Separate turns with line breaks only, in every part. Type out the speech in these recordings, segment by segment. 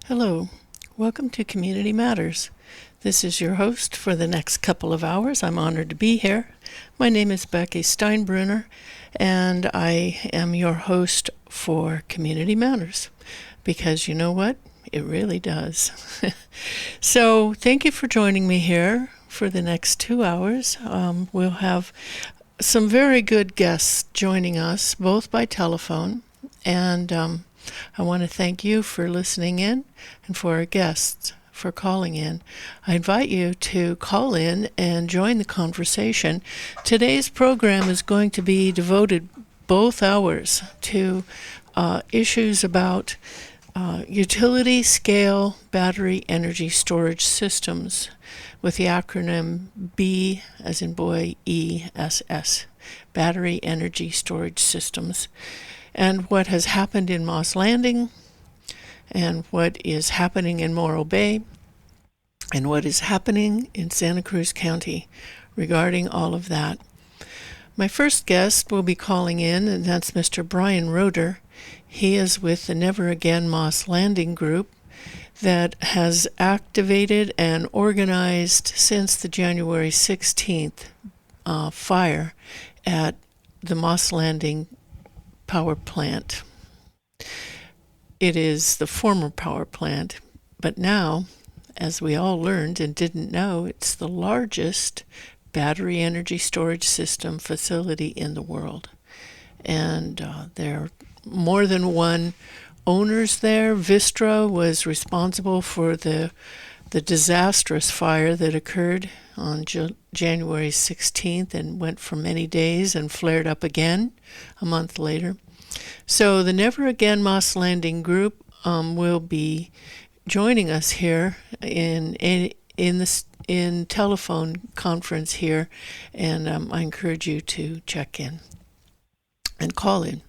Hello, welcome to Community Matters. This is your host for the next couple of hours. I'm honored to be here. My name is Becky Steinbrunner, and I am your host for Community Matters, because you know what? It really does. So thank you for joining me here for the next 2 hours. We'll have some very good guests joining us, both by telephone, and I want to thank you for listening in and for our guests for calling in. I invite you to call in and join the conversation. Today's program is going to be devoted both hours to issues about utility scale battery energy storage systems with the acronym B as in boy, ESS, Battery Energy Storage Systems, and what has happened in Moss Landing, and what is happening in Morro Bay, and what is happening in Santa Cruz County regarding all of that. My first guest will be calling in, and that's Mr. Brian Roeder. He is with the Never Again Moss Landing group that has activated and organized since the January 16th fire at the Moss Landing power plant. It is the former power plant, but now, as we all learned and didn't know, it's the largest battery energy storage system facility in the world. And there are more than one owners there. Vistra was responsible for the disastrous fire that occurred on January 16th and went for many days and flared up again a month later. So the Never Again Moss Landing group will be joining us here in telephone conference here, and I encourage you to check in and call in.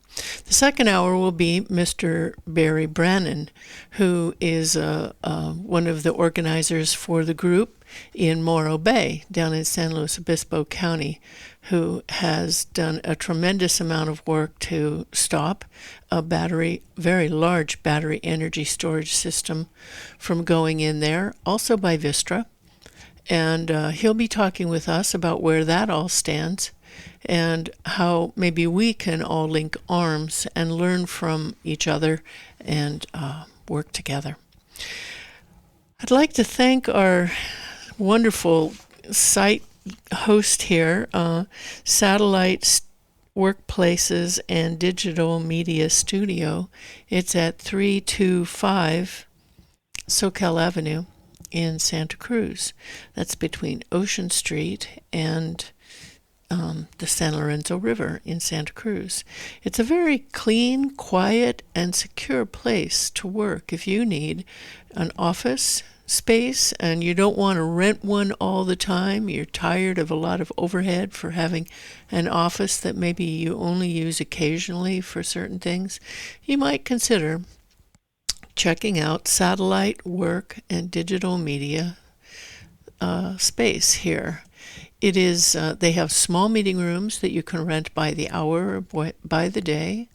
The second hour will be Mr. Barry Branin, who is one of the organizers for the group in Morro Bay, down in San Luis Obispo County, who has done a tremendous amount of work to stop a very large battery energy storage system from going in there, also by Vistra. And he'll be talking with us about where that all stands, and how maybe we can all link arms and learn from each other and work together. I'd like to thank our wonderful site host here, Satellite Workplaces and Digital Media Studio. It's at 325 Soquel Avenue in Santa Cruz. That's between Ocean Street and the San Lorenzo River in Santa Cruz. It's a very clean, quiet, and secure place to work. If you need an office space and you don't want to rent one all the time, you're tired of a lot of overhead for having an office that maybe you only use occasionally for certain things, you might consider checking out Satellite Work and Digital Media space here. It is, they have small meeting rooms that you can rent by the hour or by the day.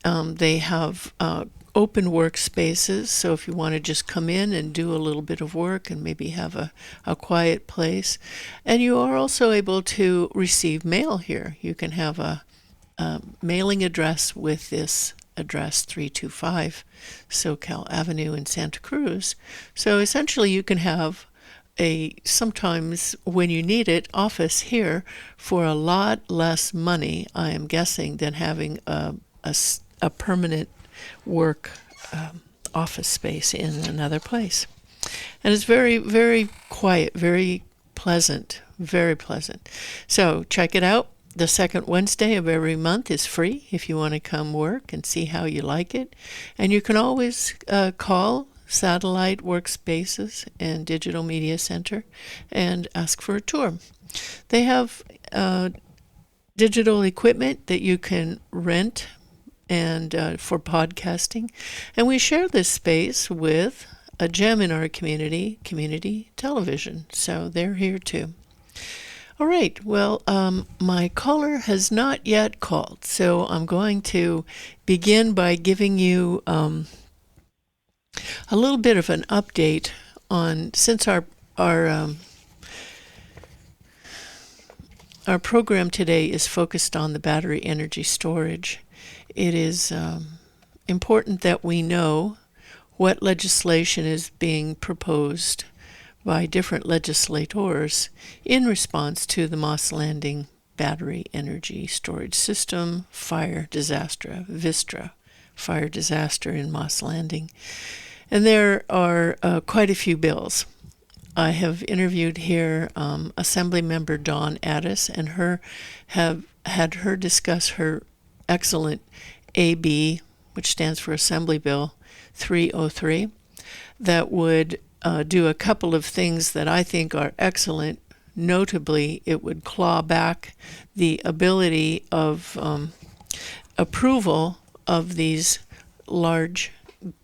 They have open workspaces, so if you want to just come in and do a little bit of work and maybe have a quiet place. And you are also able to receive mail here. You can have a mailing address with this address, 325 Soquel Avenue in Santa Cruz. So essentially you can have sometimes when you need it, office here for a lot less money, I am guessing, than having a permanent work office space in another place. And it's very, very quiet, very pleasant, very pleasant. So check it out. The second Wednesday of every month is free if you want to come work and see how you like it. And you can always call Satellite Workspaces and Digital Media Center and ask for a tour. They have digital equipment that you can rent and for podcasting. And we share this space with a gem in our community television. So they're here too. All right, well, my caller has not yet called, so I'm going to begin by giving you a little bit of an update on, since our program today is focused on the battery energy storage. It is important that we know what legislation is being proposed by different legislators in response to the Moss Landing battery energy storage system fire disaster, VISTRA fire disaster in Moss Landing. And there are quite a few bills. I have interviewed here Assemblymember Dawn Addis and have had her discuss her excellent AB, which stands for Assembly Bill 303, that would do a couple of things that I think are excellent. Notably, it would claw back the ability of approval of these large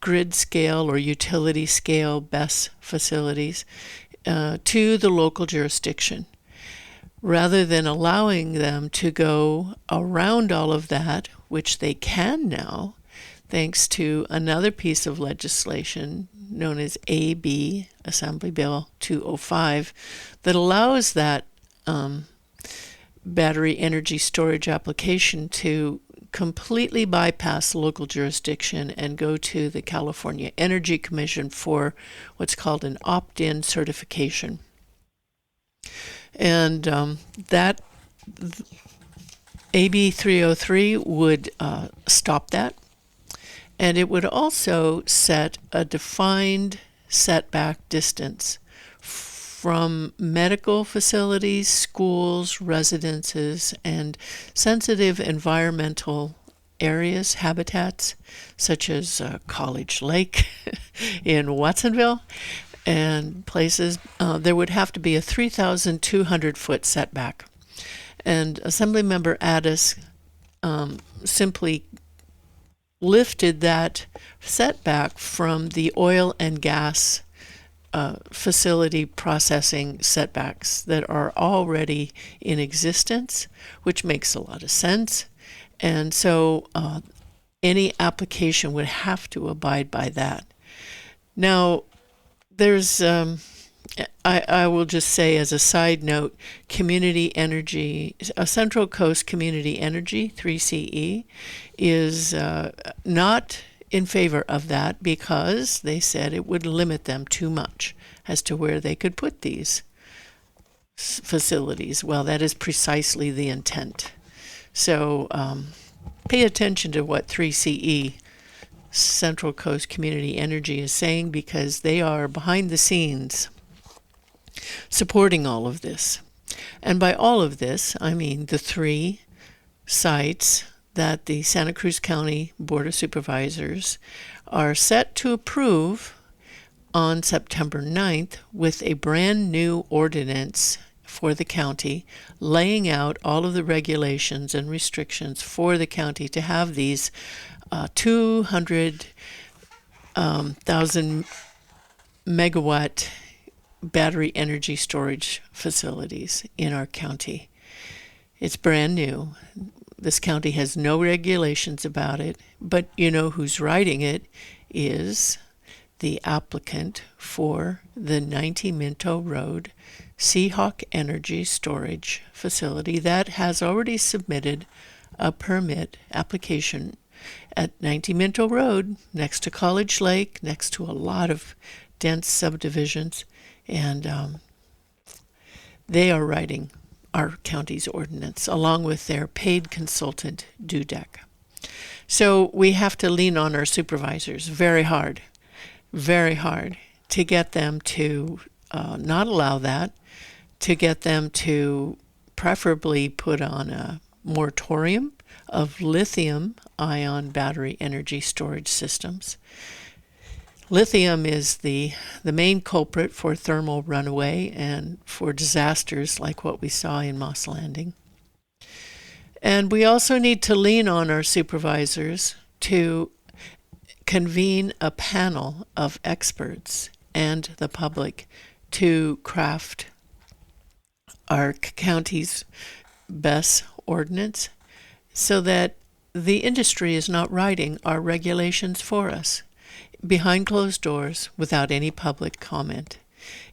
grid scale or utility scale BESS facilities to the local jurisdiction, rather than allowing them to go around all of that, which they can now, thanks to another piece of legislation known as AB, Assembly Bill 205, that allows that battery energy storage application to completely bypass local jurisdiction and go to the California Energy Commission for what's called an opt-in certification. And that AB 303 would stop that. And it would also set a defined setback distance from medical facilities, schools, residences, and sensitive environmental areas, habitats, such as College Lake in Watsonville, and places. There would have to be a 3,200-foot setback. And Assemblymember Addis simply lifted that setback from the oil and gas facility processing setbacks that are already in existence, which makes a lot of sense. And so any application would have to abide by that. Now, there's, I will just say as a side note, community energy, Central Coast Community Energy, 3CE, is not in favor of that because they said it would limit them too much as to where they could put these facilities. Well, that is precisely the intent. So pay attention to what 3CE, Central Coast Community Energy, is saying, because they are behind the scenes supporting all of this. And by all of this, I mean the 3 sites that the Santa Cruz County Board of Supervisors are set to approve on September 9th with a brand new ordinance for the county, laying out all of the regulations and restrictions for the county to have these 200,000 megawatt battery energy storage facilities in our county. It's brand new. This county has no regulations about it, but you know who's writing it is the applicant for the 90 Minto Road Seahawk Energy Storage Facility that has already submitted a permit application at 90 Minto Road, next to College Lake, next to a lot of dense subdivisions, and they are writing our county's ordinance, along with their paid consultant, DUDEC. So we have to lean on our supervisors very hard to get them to not allow that, to get them to preferably put on a moratorium of lithium-ion battery energy storage systems. Lithium is the main culprit for thermal runaway and for disasters like what we saw in Moss Landing. And we also need to lean on our supervisors to convene a panel of experts and the public to craft our county's BESS ordinance so that the industry is not writing our regulations for us. behind closed doors without any public comment.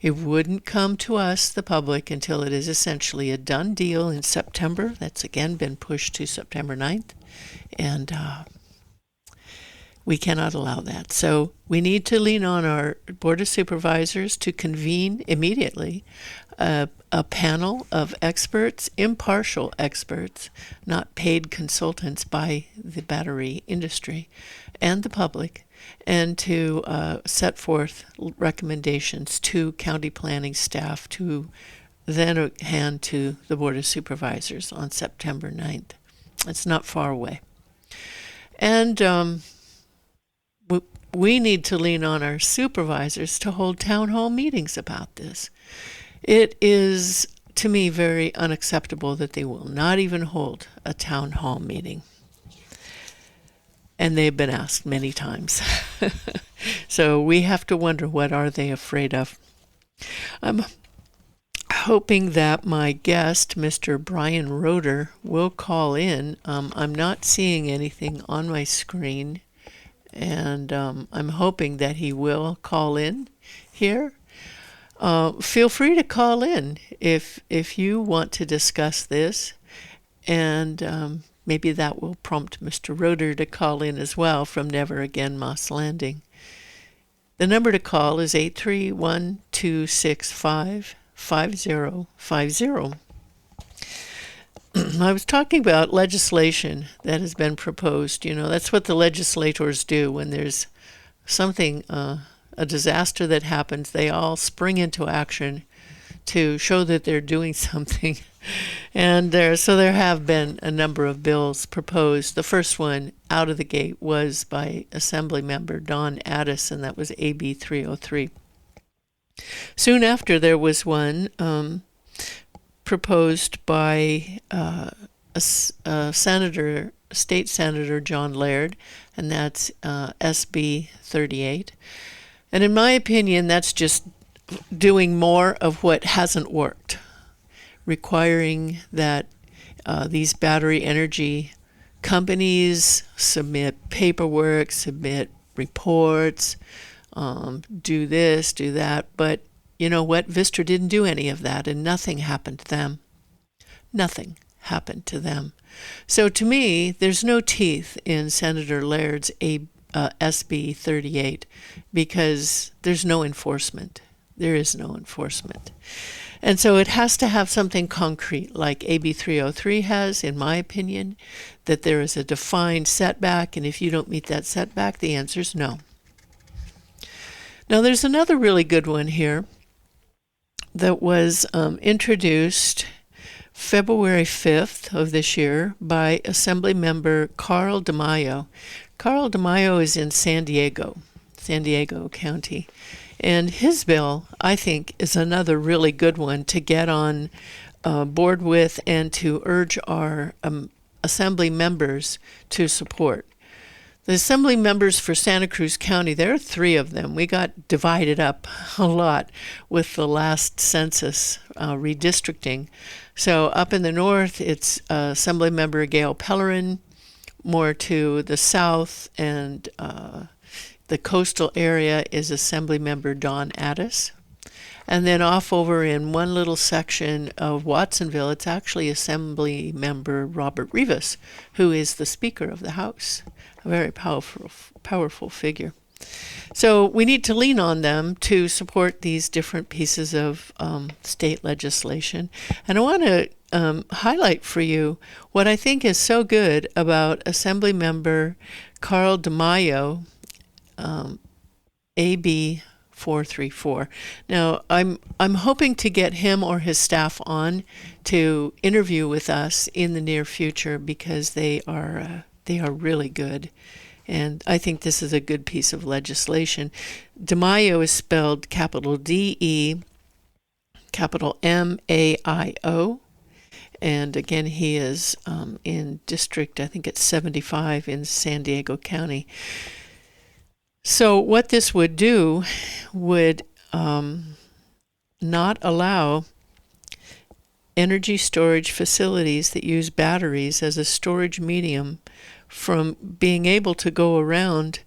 It wouldn't come to us, the public, until it is essentially a done deal in September. That's again been pushed to September 9th. And we cannot allow that. So we need to lean on our Board of Supervisors to convene immediately a panel of experts, impartial experts, not paid consultants by the battery industry and the public, and to set forth recommendations to county planning staff to then hand to the Board of Supervisors on September 9th. It's not far away. And we need to lean on our supervisors to hold town hall meetings about this. It is, to me, very unacceptable that they will not even hold a town hall meeting. And they've been asked many times. So we have to wonder, what are they afraid of? I'm hoping that my guest, Mr. Brian Roeder, will call in. I'm not seeing anything on my screen, and I'm hoping that he will call in here. Feel free to call in if you want to discuss this, and maybe that will prompt Mr. Roeder to call in as well from Never Again Moss Landing. The number to call is 831-265-5050. I was talking about legislation that has been proposed. You know, that's what the legislators do when there's something, a disaster that happens. They all spring into action to show that they're doing something. And there have been a number of bills proposed. The first one out of the gate was by Assembly Member Don Addis, and that was AB 303. Soon after, there was one proposed by State Senator John Laird, and that's SB 38. And in my opinion, that's just doing more of what hasn't worked, requiring that these battery energy companies submit paperwork, submit reports, do this, do that. But you know what? Vistra didn't do any of that, and nothing happened to them. Nothing happened to them. So to me, there's no teeth in Senator Laird's SB 38 because there's no enforcement. There is no enforcement. And so it has to have something concrete, like AB 303 has, in my opinion, that there is a defined setback, and if you don't meet that setback, the answer is no. Now, there's another really good one here that was introduced February 5th of this year by Assembly Member Carl DeMaio. Carl DeMaio is in San Diego County. And his bill, I think, is another really good one to get on board with and to urge our Assembly members to support. The Assembly members for Santa Cruz County, there are 3 of them. We got divided up a lot with the last census redistricting. So up in the north, it's Assembly Member Gail Pellerin, more to the south, and the coastal area is Assembly Member Don Addis. And then off over in one little section of Watsonville, it's actually Assembly Member Robert Rivas, who is the Speaker of the House, a very powerful figure. So we need to lean on them to support these different pieces of state legislation. And I want to highlight for you what I think is so good about Assembly Member Carl DeMaio, AB 434. Now, I'm hoping to get him or his staff on to interview with us in the near future because they are really good, and I think this is a good piece of legislation. DeMaio is spelled capital D-E, capital M-A-I-O, and again, he is in District, I think it's 75 in San Diego County. So what this would do would not allow energy storage facilities that use batteries as a storage medium from being able to go around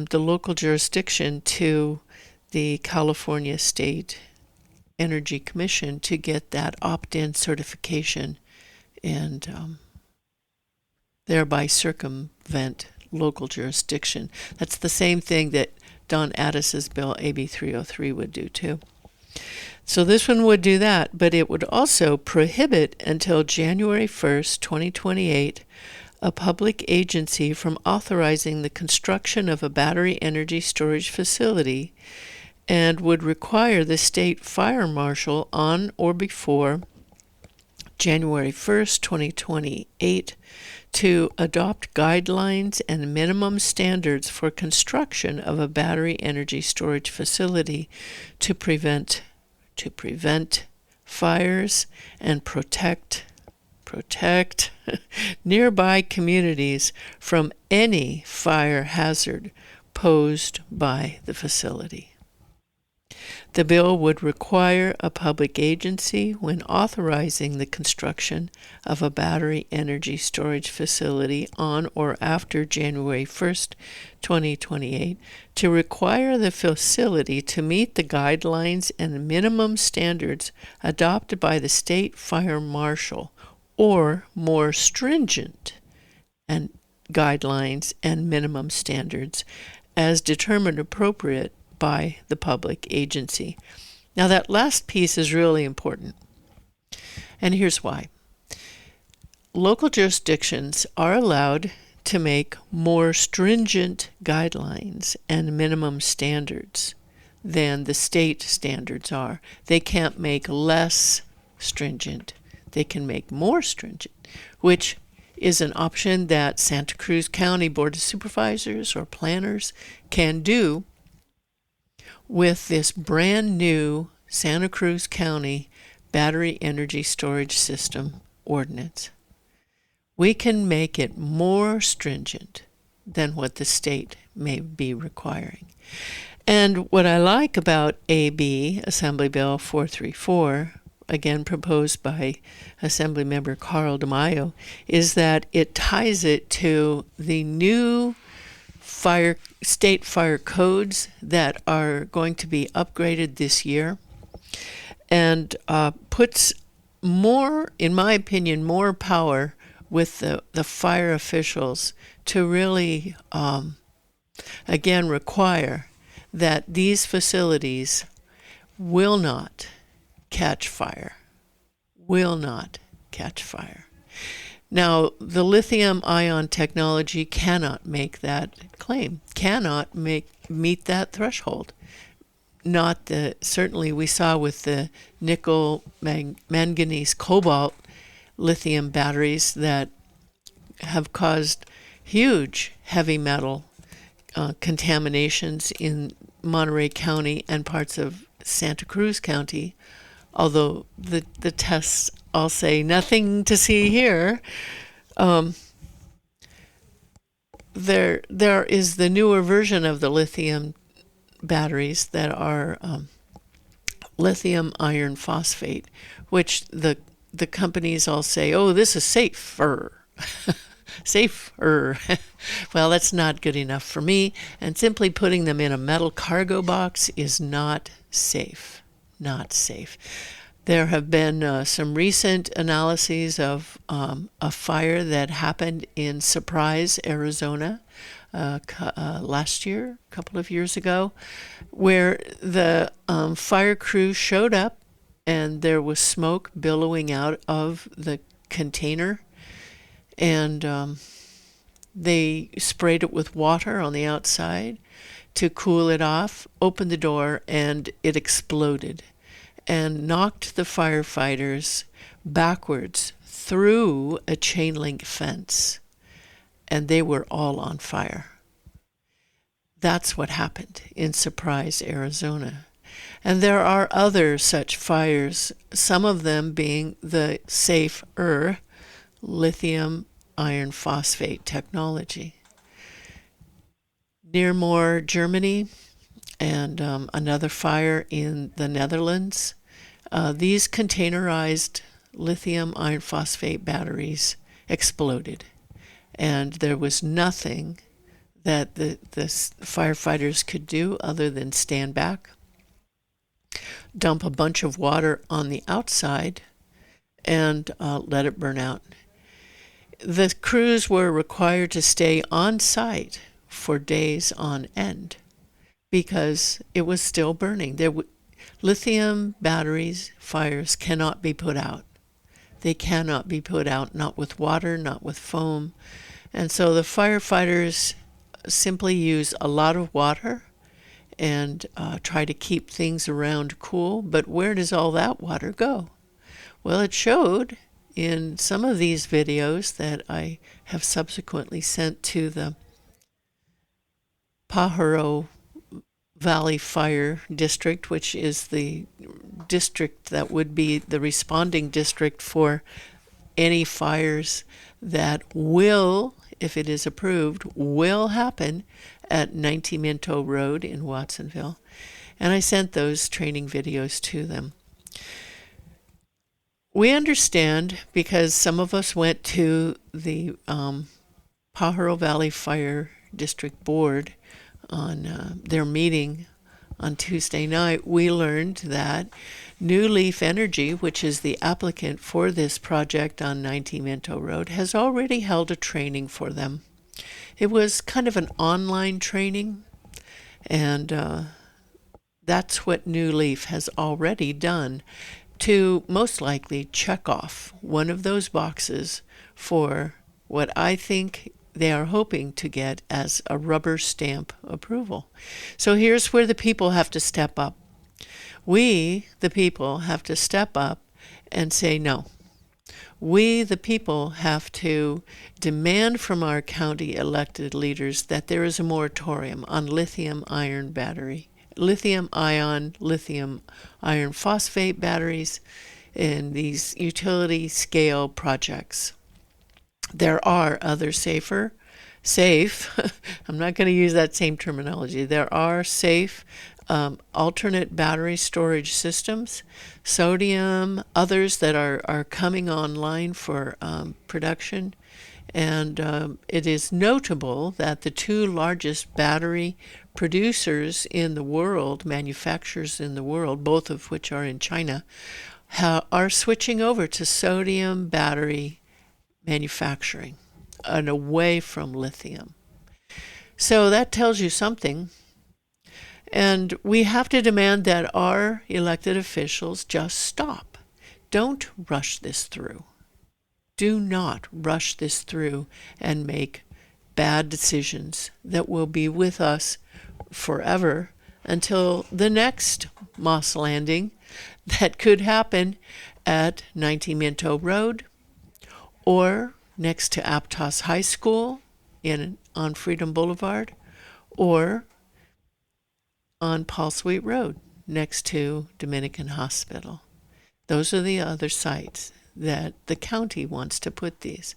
the local jurisdiction to the California State Energy Commission to get that opt-in certification and thereby circumvent local jurisdiction. That's the same thing that Don Addis's bill, AB 303, would do too. So this one would do that, but it would also prohibit until January 1st, 2028, a public agency from authorizing the construction of a battery energy storage facility, and would require the state fire marshal on or before January 1st, 2028, to adopt guidelines and minimum standards for construction of a battery energy storage facility to prevent fires and protect nearby communities from any fire hazard posed by the facility. The bill would require a public agency, when authorizing the construction of a battery energy storage facility on or after January 1st, 2028, to require the facility to meet the guidelines and minimum standards adopted by the state fire marshal, or more stringent and guidelines and minimum standards as determined appropriate by the public agency. Now that last piece is really important, and here's why. Local jurisdictions are allowed to make more stringent guidelines and minimum standards than the state standards are. They can't make less stringent. They can make more stringent, which is an option that Santa Cruz County Board of Supervisors or planners can do with this brand new Santa Cruz County Battery Energy Storage System ordinance. We can make it more stringent than what the state may be requiring. And what I like about AB, Assembly Bill 434, again proposed by Assemblymember Carl DeMaio, is that it ties it to the new state fire codes that are going to be upgraded this year, and puts more, in my opinion, more power with the fire officials to really, again, require that these facilities will not catch fire. Will not catch fire. Now, the lithium-ion technology cannot make that claim, cannot meet that threshold. Certainly we saw with the nickel, manganese, cobalt lithium batteries that have caused huge heavy metal contaminations in Monterey County and parts of Santa Cruz County, although the tests all say nothing to see here. There is the newer version of the lithium batteries that are lithium iron phosphate, which the companies all say, oh, this is safer. Safer. Well, that's not good enough for me, and simply putting them in a metal cargo box is not safe. Not safe. There have been some recent analyses of a fire that happened in Surprise, Arizona, last year, a couple of years ago, where the fire crew showed up and there was smoke billowing out of the container, and they sprayed it with water on the outside to cool it off, opened the door, and it exploded and knocked the firefighters backwards through a chain link fence, and they were all on fire. That's what happened in Surprise, Arizona. And there are other such fires, some of them being the safer lithium iron phosphate technology. Near Moore, Germany, and another fire in the Netherlands. These containerized lithium iron phosphate batteries exploded, and there was nothing that the firefighters could do other than stand back, dump a bunch of water on the outside, and let it burn out. The crews were required to stay on site for days on end because it was still burning. Lithium batteries fires cannot be put out. They cannot be put out, not with water, not with foam. And so the firefighters simply use a lot of water and try to keep things around cool. But where does all that water go? Well, it showed in some of these videos that I have subsequently sent to the Pajaro Valley Fire District, which is the district that would be the responding district for any fires that will, if it is approved, will happen at 90 Minto Road in Watsonville. And I sent those training videos to them. We understand, because some of us went to the Pajaro Valley Fire District Board on their meeting on Tuesday night, we learned that New Leaf Energy, which is the applicant for this project on 90 Minto Road, has already held a training for them. It was kind of an online training, and that's what New Leaf has already done to most likely check off one of those boxes for what I think they are hoping to get as a rubber stamp approval. So here's where the people have to step up. We, the people, have to step up and say no. We, the people, have to demand from our county elected leaders that there is a moratorium on lithium-ion iron phosphate batteries in these utility scale projects. There are other safe, I'm not going to use that same terminology. There are safe alternate battery storage systems, sodium, others that are coming online for production. And it is notable that the two largest battery producers in the world, manufacturers in the world, both of which are in China, are switching over to sodium battery manufacturing and away from lithium. So that tells you something. And we have to demand that our elected officials just stop. Don't rush this through. Do not rush this through and make bad decisions that will be with us forever until the next Moss Landing that could happen at 90 Minto Road or next to Aptos High School on Freedom Boulevard, or on Paul Sweet Road next to Dominican Hospital. Those are the other sites that the county wants to put these.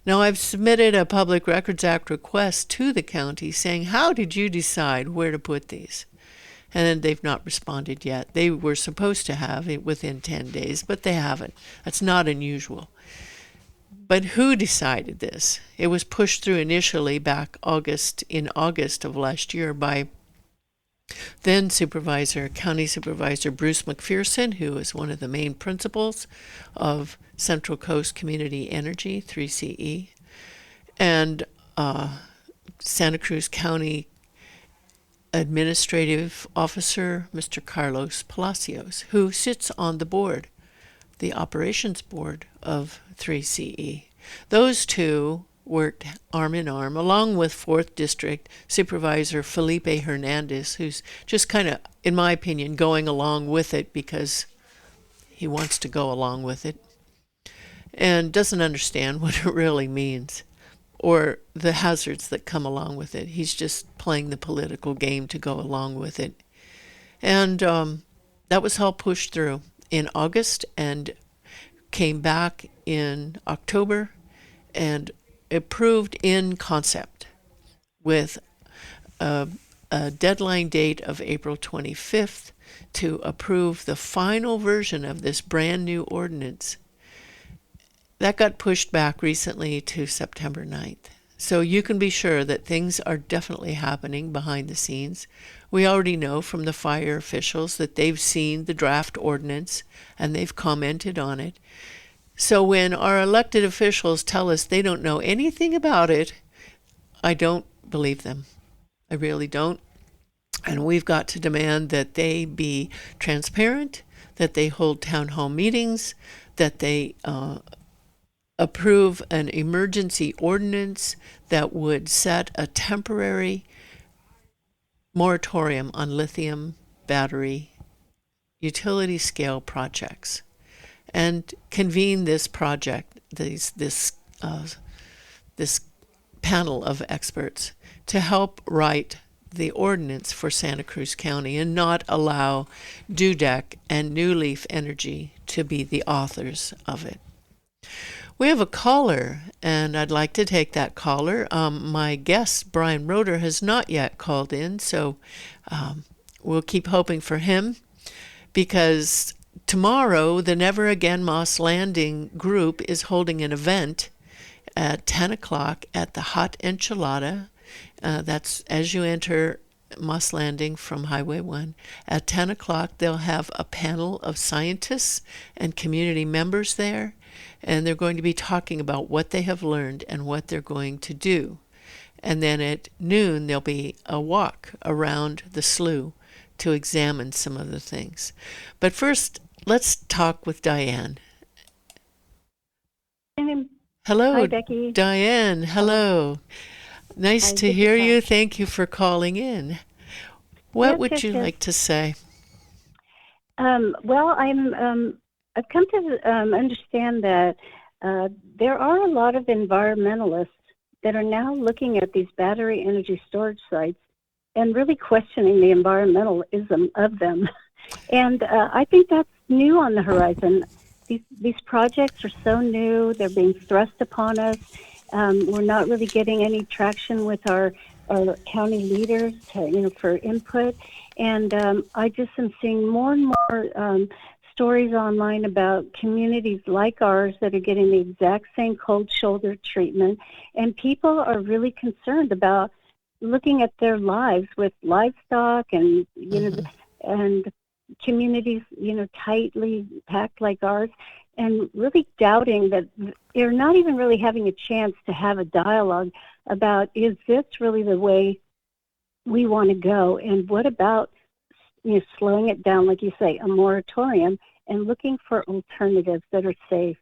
Now, I've submitted a Public Records Act request to the county saying, how did you decide where to put these? And they've not responded yet. They were supposed to have it within 10 days, but they haven't. That's not unusual. But who decided this? It was pushed through initially back in August of last year by then County Supervisor Bruce McPherson, who is one of the main principals of Central Coast Community Energy, 3CE, and Santa Cruz County Administrative Officer, Mr. Carlos Palacios, who sits on the board, the operations board of 3CE. Those two worked arm in arm, along with 4th District Supervisor Felipe Hernandez, who's just kind of, in my opinion, going along with it because he wants to go along with it and doesn't understand what it really means or the hazards that come along with it. He's just playing the political game to go along with it. And that was all pushed through in August and came back in October and approved in concept with a deadline date of April 25th to approve the final version of this brand new ordinance. That got pushed back recently to September 9th. So you can be sure that things are definitely happening behind the scenes. We already know from the fire officials that they've seen the draft ordinance and they've commented on it. So when our elected officials tell us they don't know anything about it, I don't believe them. I really don't. And we've got to demand that they be transparent, that they hold town hall meetings, that they approve an emergency ordinance that would set a temporary moratorium on lithium battery utility scale projects, and convene this project, this panel of experts to help write the ordinance for Santa Cruz County and not allow Dudek and New Leaf Energy to be the authors of it. We have a caller, and I'd like to take that caller. My guest, Brian Roeder, has not yet called in, so we'll keep hoping for him, because tomorrow the Never Again Moss Landing group is holding an event at 10 o'clock at the Hot Enchilada. That's as you enter Moss Landing from Highway 1. At 10 o'clock, they'll have a panel of scientists and community members there, and they're going to be talking about what they have learned and what they're going to do. And then at noon, there'll be a walk around the slough to examine some of the things. But first, let's talk with Diane. Hello,
Hi, Becky.
Diane. Hello. Nice
Hi,
to
good to
hear
talk.
you. Thank you for calling in. What
Yes,
would
yes,
you
yes.
like to say?
Well, I've come to understand that there are a lot of environmentalists that are now looking at these battery energy storage sites and really questioning the environmentalism of them. And I think that's new on the horizon. These projects are so new; they're being thrust upon us. We're not really getting any traction with our county leaders, for input. And I just am seeing more and more stories online about communities like ours that are getting the exact same cold shoulder treatment. And people are really concerned about looking at their lives with livestock and, and communities, tightly packed like ours, and really doubting that they're not even really having a chance to have a dialogue about, is this really the way we want to go? And what about, slowing it down, like you say, a moratorium, and looking for alternatives that are safe?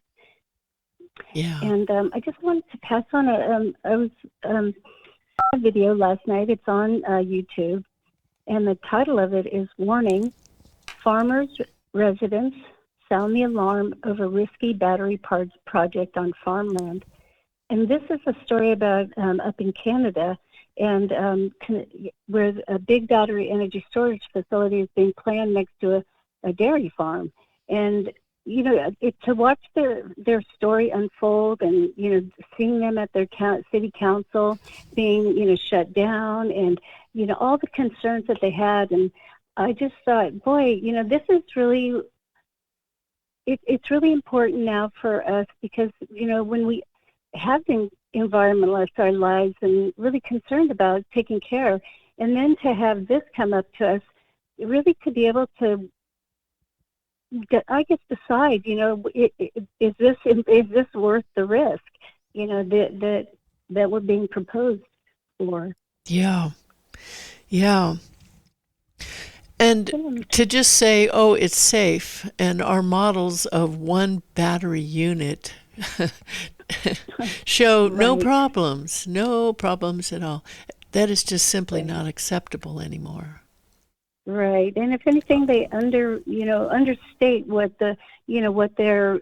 Yeah.
And I just wanted to pass on a video last night. It's on YouTube, and the title of it is "Warning: Farmers, Residents Sound the Alarm Over Risky Battery Project on Farmland." And this is a story about up in Canada, and where a big battery energy storage facility is being planned next to a dairy farm. And to watch their story unfold, and seeing them at their city council being shut down, and all the concerns that they had, and I just thought, boy, this is really, it's really important now for us, because when we have been environmentalists our lives and really concerned about taking care, and then to have this come up to us, really to be able to, I guess, decide, is this worth the risk, that we're being proposed for?
Yeah. Yeah. And to just say, oh, it's safe, and our models of one battery unit show no problems at all. That is just simply not acceptable anymore.
Right. And if anything, they understate what what their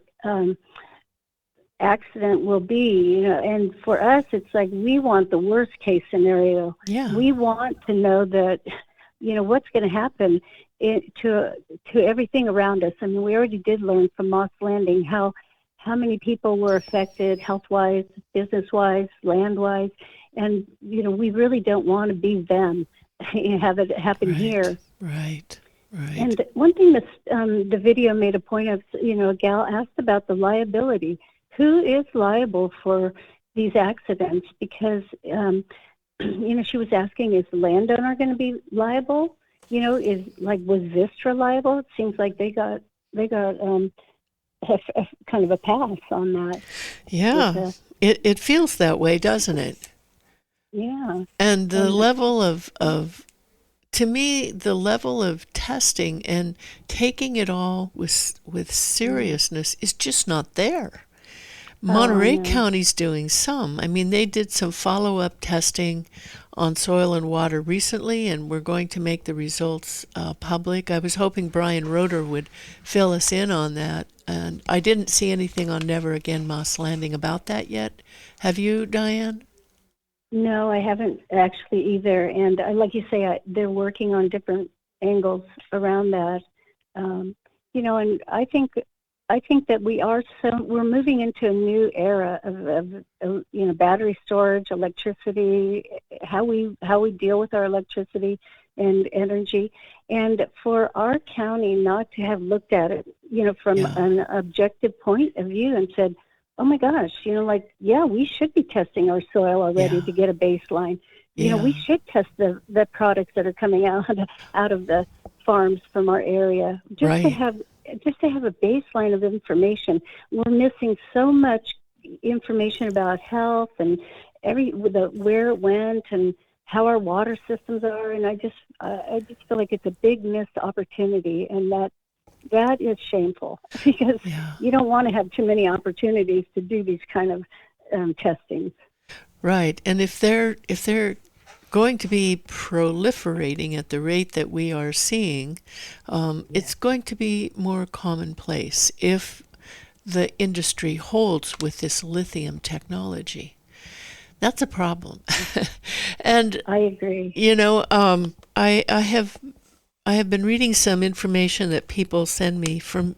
accident will be, and for us, it's like, we want the worst case scenario.
Yeah.
We want to know that, what's going to happen to everything around us. I mean, we already did learn from Moss Landing how many people were affected health-wise, business-wise, land-wise, and, we really don't want to be them and have it happen here.
Right.
And one thing that the video made a point of, a gal asked about the liability. Who is liable for, these accidents because she was asking, is the landowner going to be liable? Is was Vistra liable? It seems like they got kind of a pass on that.
Yeah, it feels that way, doesn't it?
Yeah.
And the level of to me, the level of testing and taking it all with seriousness is just not there. Monterey County's doing some. I mean, they did some follow-up testing on soil and water recently, and we're going to make the results public. I was hoping Brian Roeder would fill us in on that, and I didn't see anything on Never Again Moss Landing about that yet. Have you, Diane?
No, I haven't actually either. And like you say, they're working on different angles around that. And I think that we're moving into a new era of battery storage, electricity, how we deal with our electricity and energy, and for our county not to have looked at it, from an objective point of view and said, oh my gosh, we should be testing our soil already to get a baseline. We should test the products that are coming out of the farms from our area just to have a baseline of information. We're missing so much information about health and where it went and how our water systems are, and I just feel like it's a big missed opportunity, and that is shameful because you don't want to have too many opportunities to do these kind of testings.
Right, and if they're going to be proliferating at the rate that we are seeing, it's going to be more commonplace if the industry holds with this lithium technology. That's a problem. And
I agree.
I have been reading some information that people send me from.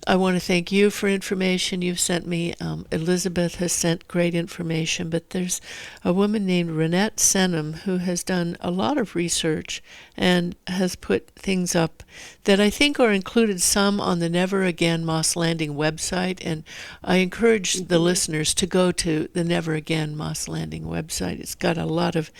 I want to thank you for information you've sent me. Elizabeth has sent great information, but there's a woman named Renette Senham who has done a lot of research and has put things up that I think are included some on the Never Again Moss Landing website, and I encourage the listeners to go to the Never Again Moss Landing website. It's got a lot of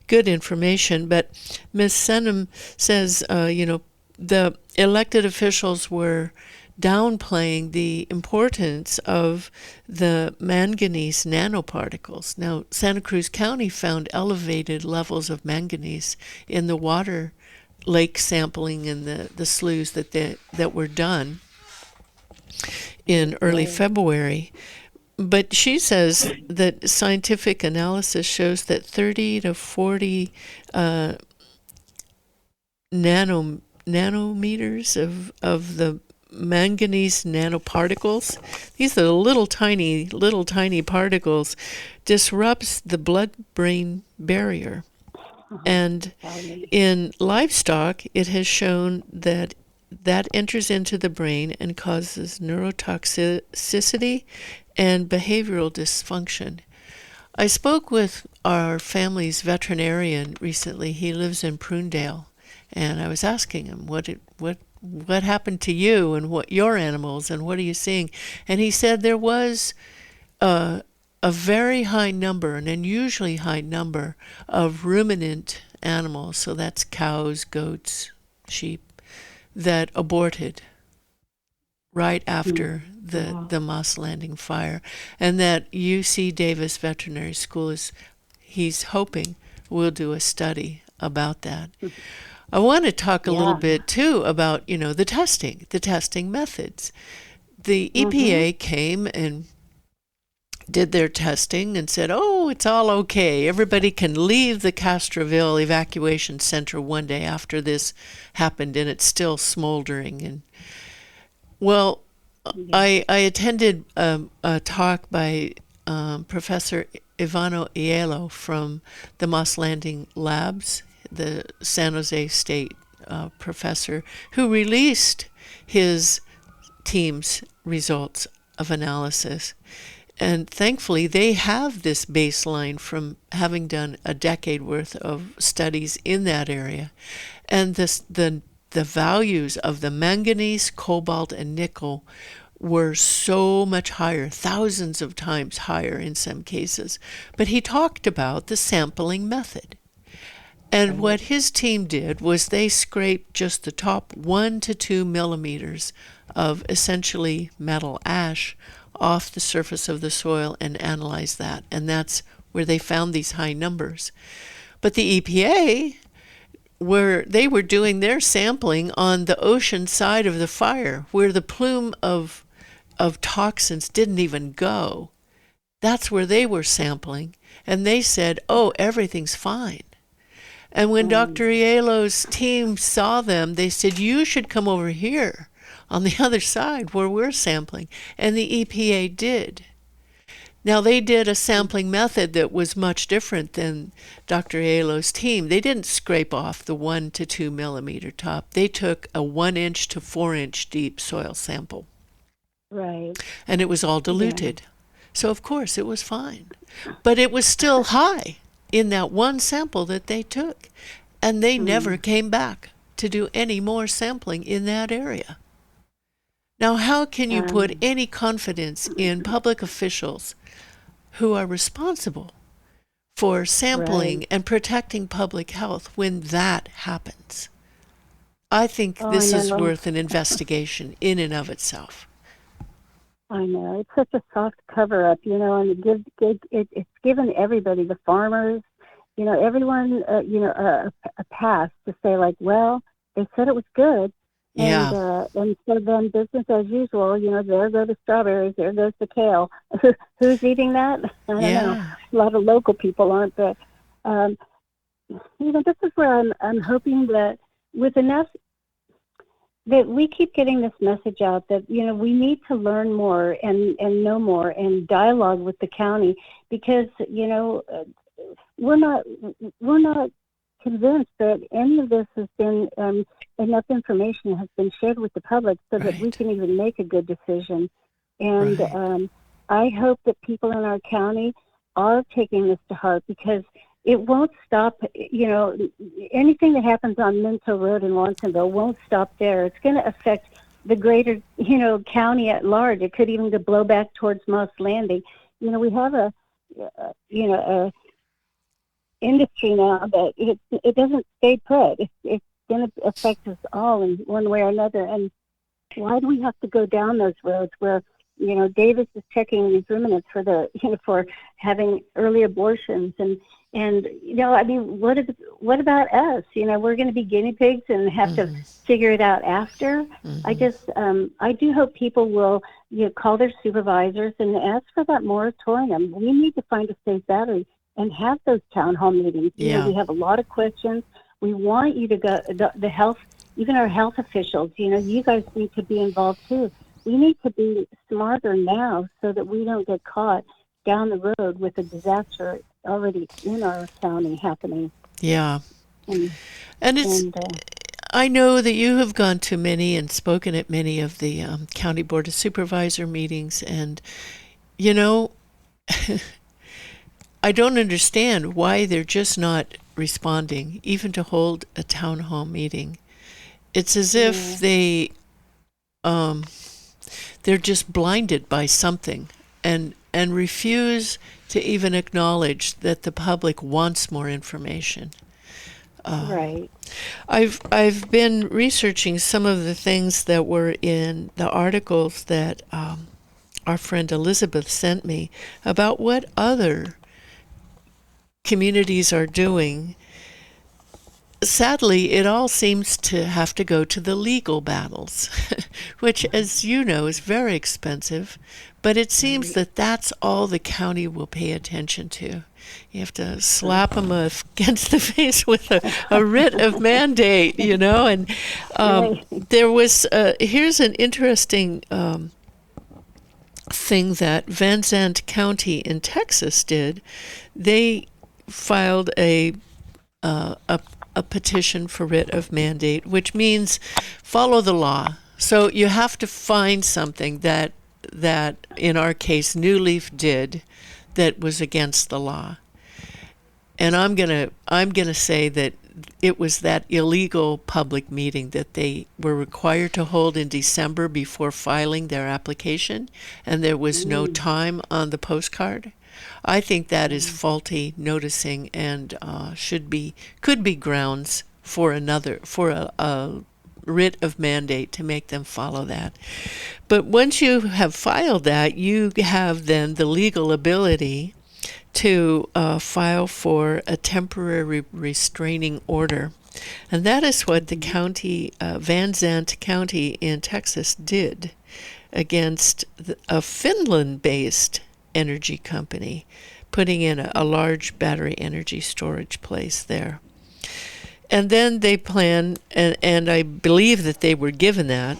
good information, but Ms. Senham says, the elected officials were downplaying the importance of the manganese nanoparticles. Now, Santa Cruz County found elevated levels of manganese in the water lake sampling in the sloughs that were done in early February. But she says that scientific analysis shows that 30 to 40 nanometers of the manganese nanoparticles, these are little tiny particles, disrupts the blood-brain barrier. And in livestock, it has shown that enters into the brain and causes neurotoxicity and behavioral dysfunction. I spoke with our family's veterinarian recently. He lives in Prunedale, and I was asking him what happened to you and what your animals and what are you seeing? And he said there was a very high number, an unusually high number of ruminant animals, so that's cows, goats, sheep, that aborted right after the Moss Landing fire, and that UC Davis Veterinary School he's hoping will do a study about that. I want to talk a little bit too about the testing methods. The EPA came and did their testing and said, oh, it's all okay. Everybody can leave the Castroville evacuation center one day after this happened, and it's still smoldering. And well, I attended a talk by Professor Ivano Aiello from the Moss Landing Labs, the San Jose State professor, who released his team's results of analysis. And thankfully, they have this baseline from having done a decade worth of studies in that area. And the values of the manganese, cobalt, and nickel were so much higher, thousands of times higher in some cases. But he talked about the sampling method. And what his team did was they scraped just the top 1 to 2 millimeters of essentially metal ash off the surface of the soil and analyzed that. And that's where they found these high numbers. But the EPA, they were doing their sampling on the ocean side of the fire, where the plume of toxins didn't even go. That's where they were sampling. And they said, oh, everything's fine. And when Dr. Aiello's team saw them, they said, you should come over here on the other side where we're sampling. And the EPA did. Now, they did a sampling method that was much different than Dr. Aiello's team. They didn't scrape off the 1 to 2 millimeter top. They took a 1 inch to 4 inch deep soil sample.
Right.
And it was all diluted. Yeah. So, of course, it was fine. But it was still high in that one sample that they took. And they never came back to do any more sampling in that area. Now, how can you put any confidence in public officials who are responsible for sampling and protecting public health when that happens? I think this is worth an investigation in and of itself.
I know. It's such a soft cover-up, and it's given everybody, the farmers, everyone, a pass to say, like, well, they said it was good.
Yeah.
And so then business as usual, there go the strawberries, there goes the kale. Who's eating that? I don't know. A lot of local people aren't, but, this is where I'm hoping that with enough, that we keep getting this message out that, we need to learn more and know more and dialogue with the county because, we're not convinced that any of this has been enough information has been shared with the public so that we can even make a good decision. And I hope that people in our county are taking this to heart because it won't stop, anything that happens on Minto Road in Watsonville won't stop there. It's going to affect the greater, county at large. It could even blow back towards Moss Landing. We have a industry now that it doesn't stay put. It's going to affect us all in one way or another. And why do we have to go down those roads where, Davis is checking these ruminants for for having early abortions and what about us? We're going to be guinea pigs and have to figure it out after. I do hope people will call their supervisors and ask for that moratorium. We need to find a safe battery and have those town hall meetings. We have a lot of questions. We want you to go, the health, even our health officials, you guys need to be involved too. We need to be smarter now so that we don't get caught down the road with a disaster already in our county happening.
Yeah. I know that you have gone to many and spoken at many of the County Board of Supervisor meetings, and, I don't understand why they're just not responding, even to hold a town hall meeting. It's as if they're just blinded by something and refuse to even acknowledge that the public wants more information.
Right.
I've been researching some of the things that were in the articles that our friend Elizabeth sent me about what other communities are doing. Sadly, it all seems to have to go to the legal battles, which, as you know, is very expensive. But it seems that that's all the county will pay attention to. You have to slap them against the face with a writ of mandate, And there was, here's an interesting thing that Van Zandt County in Texas did. They filed a petition for writ of mandate, which means follow the law. So you have to find something that in our case New Leaf did that was against the law. And I'm gonna say that it was that illegal public meeting that they were required to hold in December before filing their application, and there was no time on the postcard. I think that is faulty noticing, and could be grounds for a writ of mandate to make them follow that. But once you have filed that, you have then the legal ability to file for a temporary restraining order. And that is what the county, Van Zandt County in Texas, did against a Finland-based energy company, putting in a large battery energy storage place there. And then they plan, and I believe that they were given that,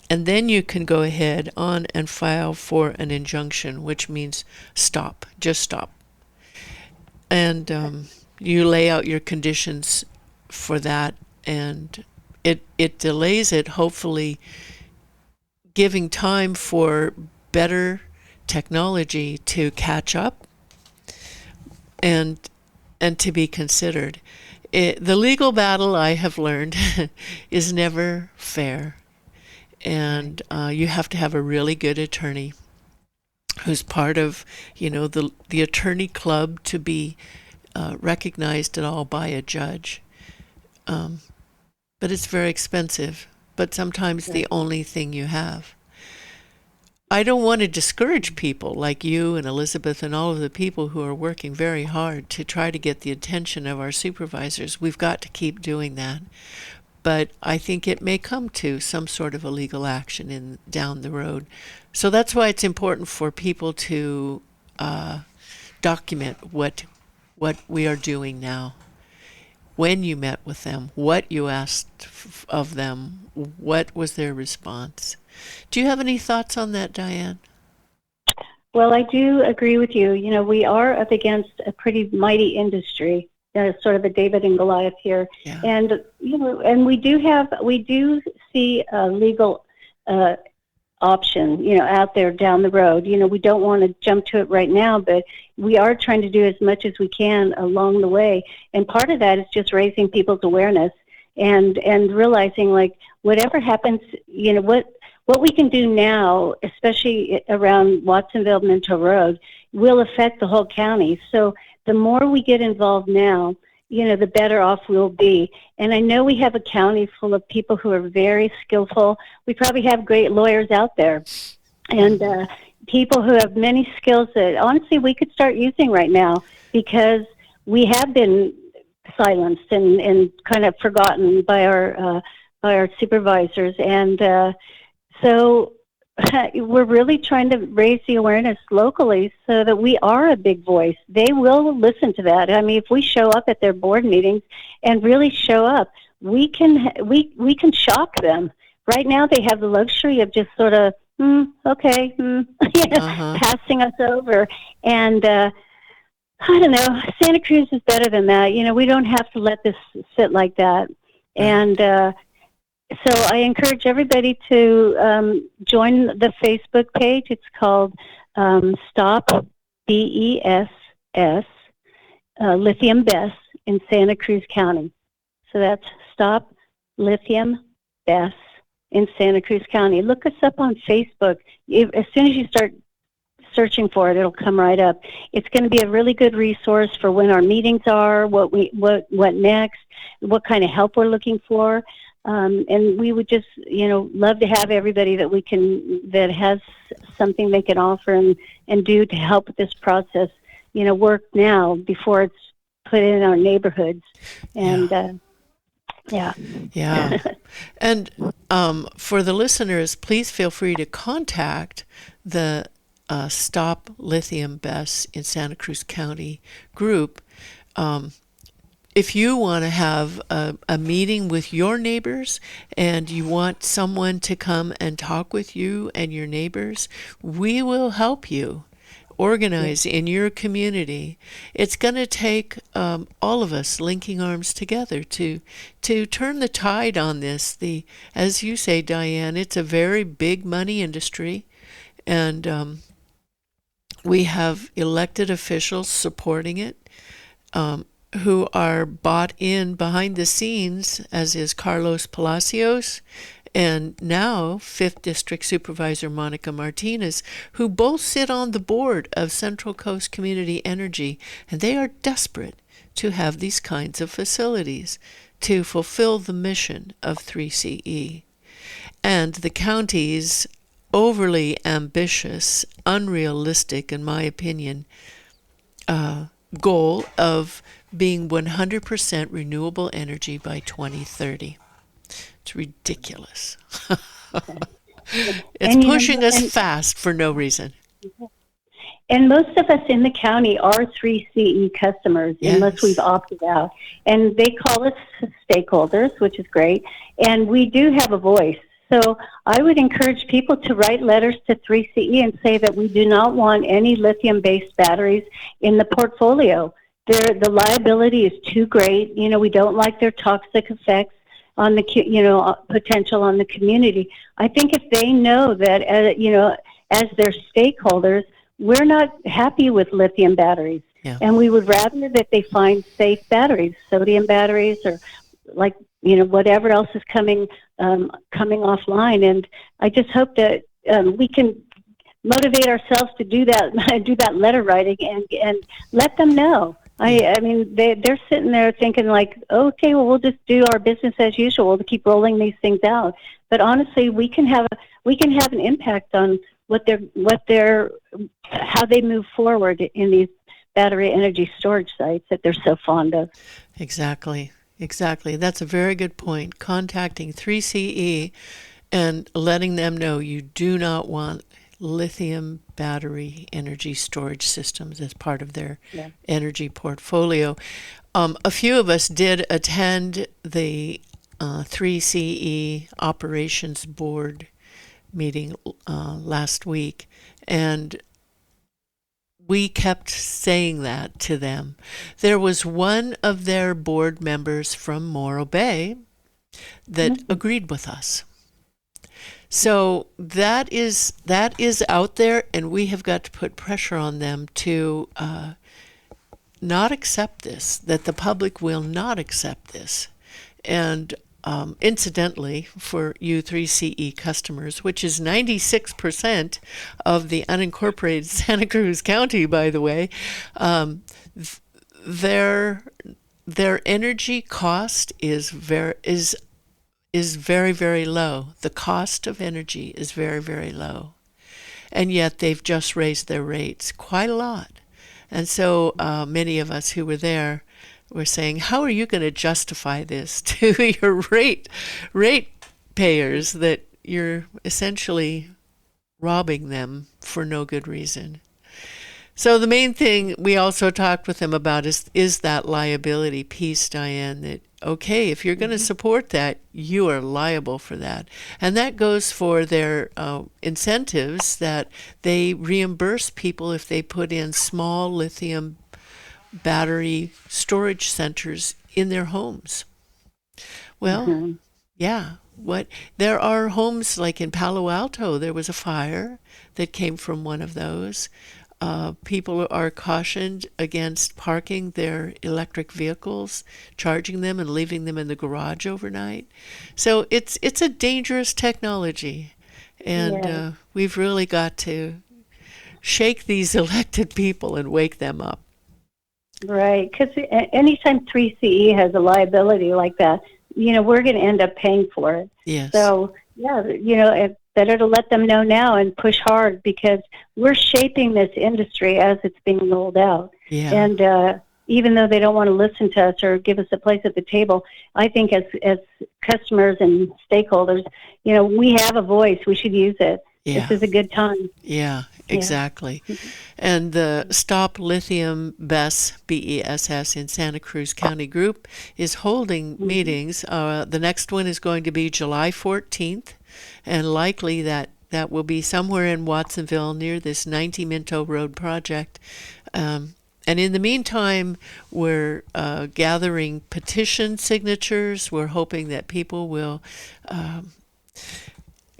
and then you can go ahead on and file for an injunction, which means stop, just stop. And you lay out your conditions for that, and it delays it, hopefully giving time for better technology to catch up and to be considered. The legal battle, I have learned, is never fair, and you have to have a really good attorney who's part of, the attorney club to be recognized at all by a judge. But it's very expensive, but sometimes the only thing you have. I don't want to discourage people like you and Elizabeth and all of the people who are working very hard to try to get the attention of our supervisors. We've got to keep doing that. But I think it may come to some sort of a legal action down the road. So that's why it's important for people to document what we are doing now. When you met with them, what you asked of them, what was their response. Do you have any thoughts on that, Diane?
Well, I do agree with you. We are up against a pretty mighty industry. Sort of a David and Goliath here. Yeah. And, and we do see a legal option, out there down the road. We don't want to jump to it right now, but we are trying to do as much as we can along the way. And part of that is just raising people's awareness and realizing, like, whatever happens, what we can do now, especially around Watsonville Minto Road, will affect the whole county. So the more we get involved now, the better off we'll be. And I know we have a county full of people who are very skillful. We probably have great lawyers out there and people who have many skills that honestly we could start using right now, because we have been silenced and kind of forgotten by our supervisors. And so we're really trying to raise the awareness locally so that we are a big voice. They will listen to that. I mean, if we show up at their board meetings and really show up, we can shock them. Right now, they have the luxury of just sort of, okay, passing us over. And I don't know, Santa Cruz is better than that. We don't have to let this sit like that. And so I encourage everybody to join the Facebook page. It's called Stop BESS, Lithium BESS in Santa Cruz County. So that's Stop Lithium BESS in Santa Cruz County. Look us up on Facebook. As soon as you start searching for it, it'll come right up. It's going to be a really good resource for when our meetings are, what next, what kind of help we're looking for. And we would just, love to have everybody that has something they can offer and do to help with this process, work now before it's put in our neighborhoods. And, yeah.
And for the listeners, please feel free to contact the Stop Lithium BESS in Santa Cruz County group. If you want to have a meeting with your neighbors and you want someone to come and talk with you and your neighbors, we will help you organize in your community. It's going to take all of us linking arms together to turn the tide on this. As you say, Diane, it's a very big money industry, and we have elected officials supporting it. who are bought in behind the scenes, as is Carlos Palacios and now 5th District Supervisor Monica Martinez, who both sit on the board of Central Coast Community Energy, and they are desperate to have these kinds of facilities to fulfill the mission of 3CE. And the county's overly ambitious, unrealistic, in my opinion, goal of being 100% renewable energy by 2030. It's ridiculous. It's pushing us fast for no reason.
And most of us in the county are 3CE customers,
Yes.
unless we've opted out. And they call us stakeholders, which is great. And we do have a voice. So I would encourage people to write letters to 3CE and say that we do not want any lithium-based batteries in the portfolio. The liability is too great. You know, we don't like their toxic effects on the, potential on the community. I think if they know that, as their stakeholders, we're not happy with lithium batteries.
Yeah.
And we would rather that they find safe batteries, sodium batteries, or whatever else is coming offline. And I just hope that we can motivate ourselves to do that letter writing and let them know. I mean, they're sitting there thinking like, okay, well, we'll just do our business as usual to keep rolling these things out. But honestly, we can have an impact on how they move forward in these battery energy storage sites that they're so fond of.
Exactly. That's a very good point. Contacting 3CE and letting them know you do not want lithium battery energy storage systems as part of their energy portfolio. A few of us did attend the 3CE operations board meeting last week, and we kept saying that to them. There was one of their board members from Morro Bay that agreed with us. So that is out there, and we have got to put pressure on them to not accept this, that the public will not accept this. And incidentally, for you 3CE customers, which is 96% of the unincorporated Santa Cruz County, by the way, their energy cost is very, very low. The cost of energy is very, very low. And yet they've just raised their rates quite a lot. And so many of us who were there were saying, how are you going to justify this to your rate payers, that you're essentially robbing them for no good reason? So the main thing we also talked with them about is that liability piece, Diane, that, okay, if you're going to support that, you are liable for that. And that goes for their incentives, that they reimburse people if they put in small lithium battery storage centers in their homes. Well, there are homes like in Palo Alto, there was a fire that came from one of those. People are cautioned against parking their electric vehicles, charging them and leaving them in the garage overnight. So it's a dangerous technology, and we've really got to shake these elected people and wake them up.
Right, because anytime 3CE has a liability like that, we're going to end up paying for it.
Yes.
So, it's better to let them know now and push hard, because we're shaping this industry as it's being rolled out.
Yeah.
And even though they don't want to listen to us or give us a place at the table, I think as customers and stakeholders, we have a voice. We should use it.
Yeah.
This is a good time.
Yeah, exactly. Yeah. And the Stop Lithium BESS, BESS in Santa Cruz County group is holding meetings. The next one is going to be July 14th, and likely that will be somewhere in Watsonville near this 90 Minto Road project. And in the meantime, we're gathering petition signatures. We're hoping that people will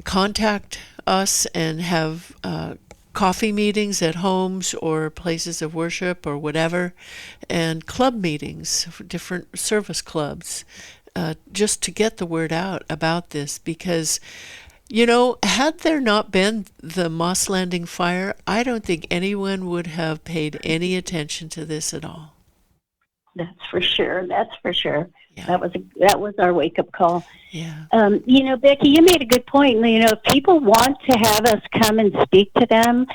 contact us and have coffee meetings at homes or places of worship or whatever, and club meetings, different service clubs, just to get the word out about this. Because, had there not been the Moss Landing fire, I don't think anyone would have paid any attention to this at all.
That's for sure. That's for sure.
Yeah.
That was our wake up call.
Yeah.
Becky, you made a good point. If people want to have us come and speak to them,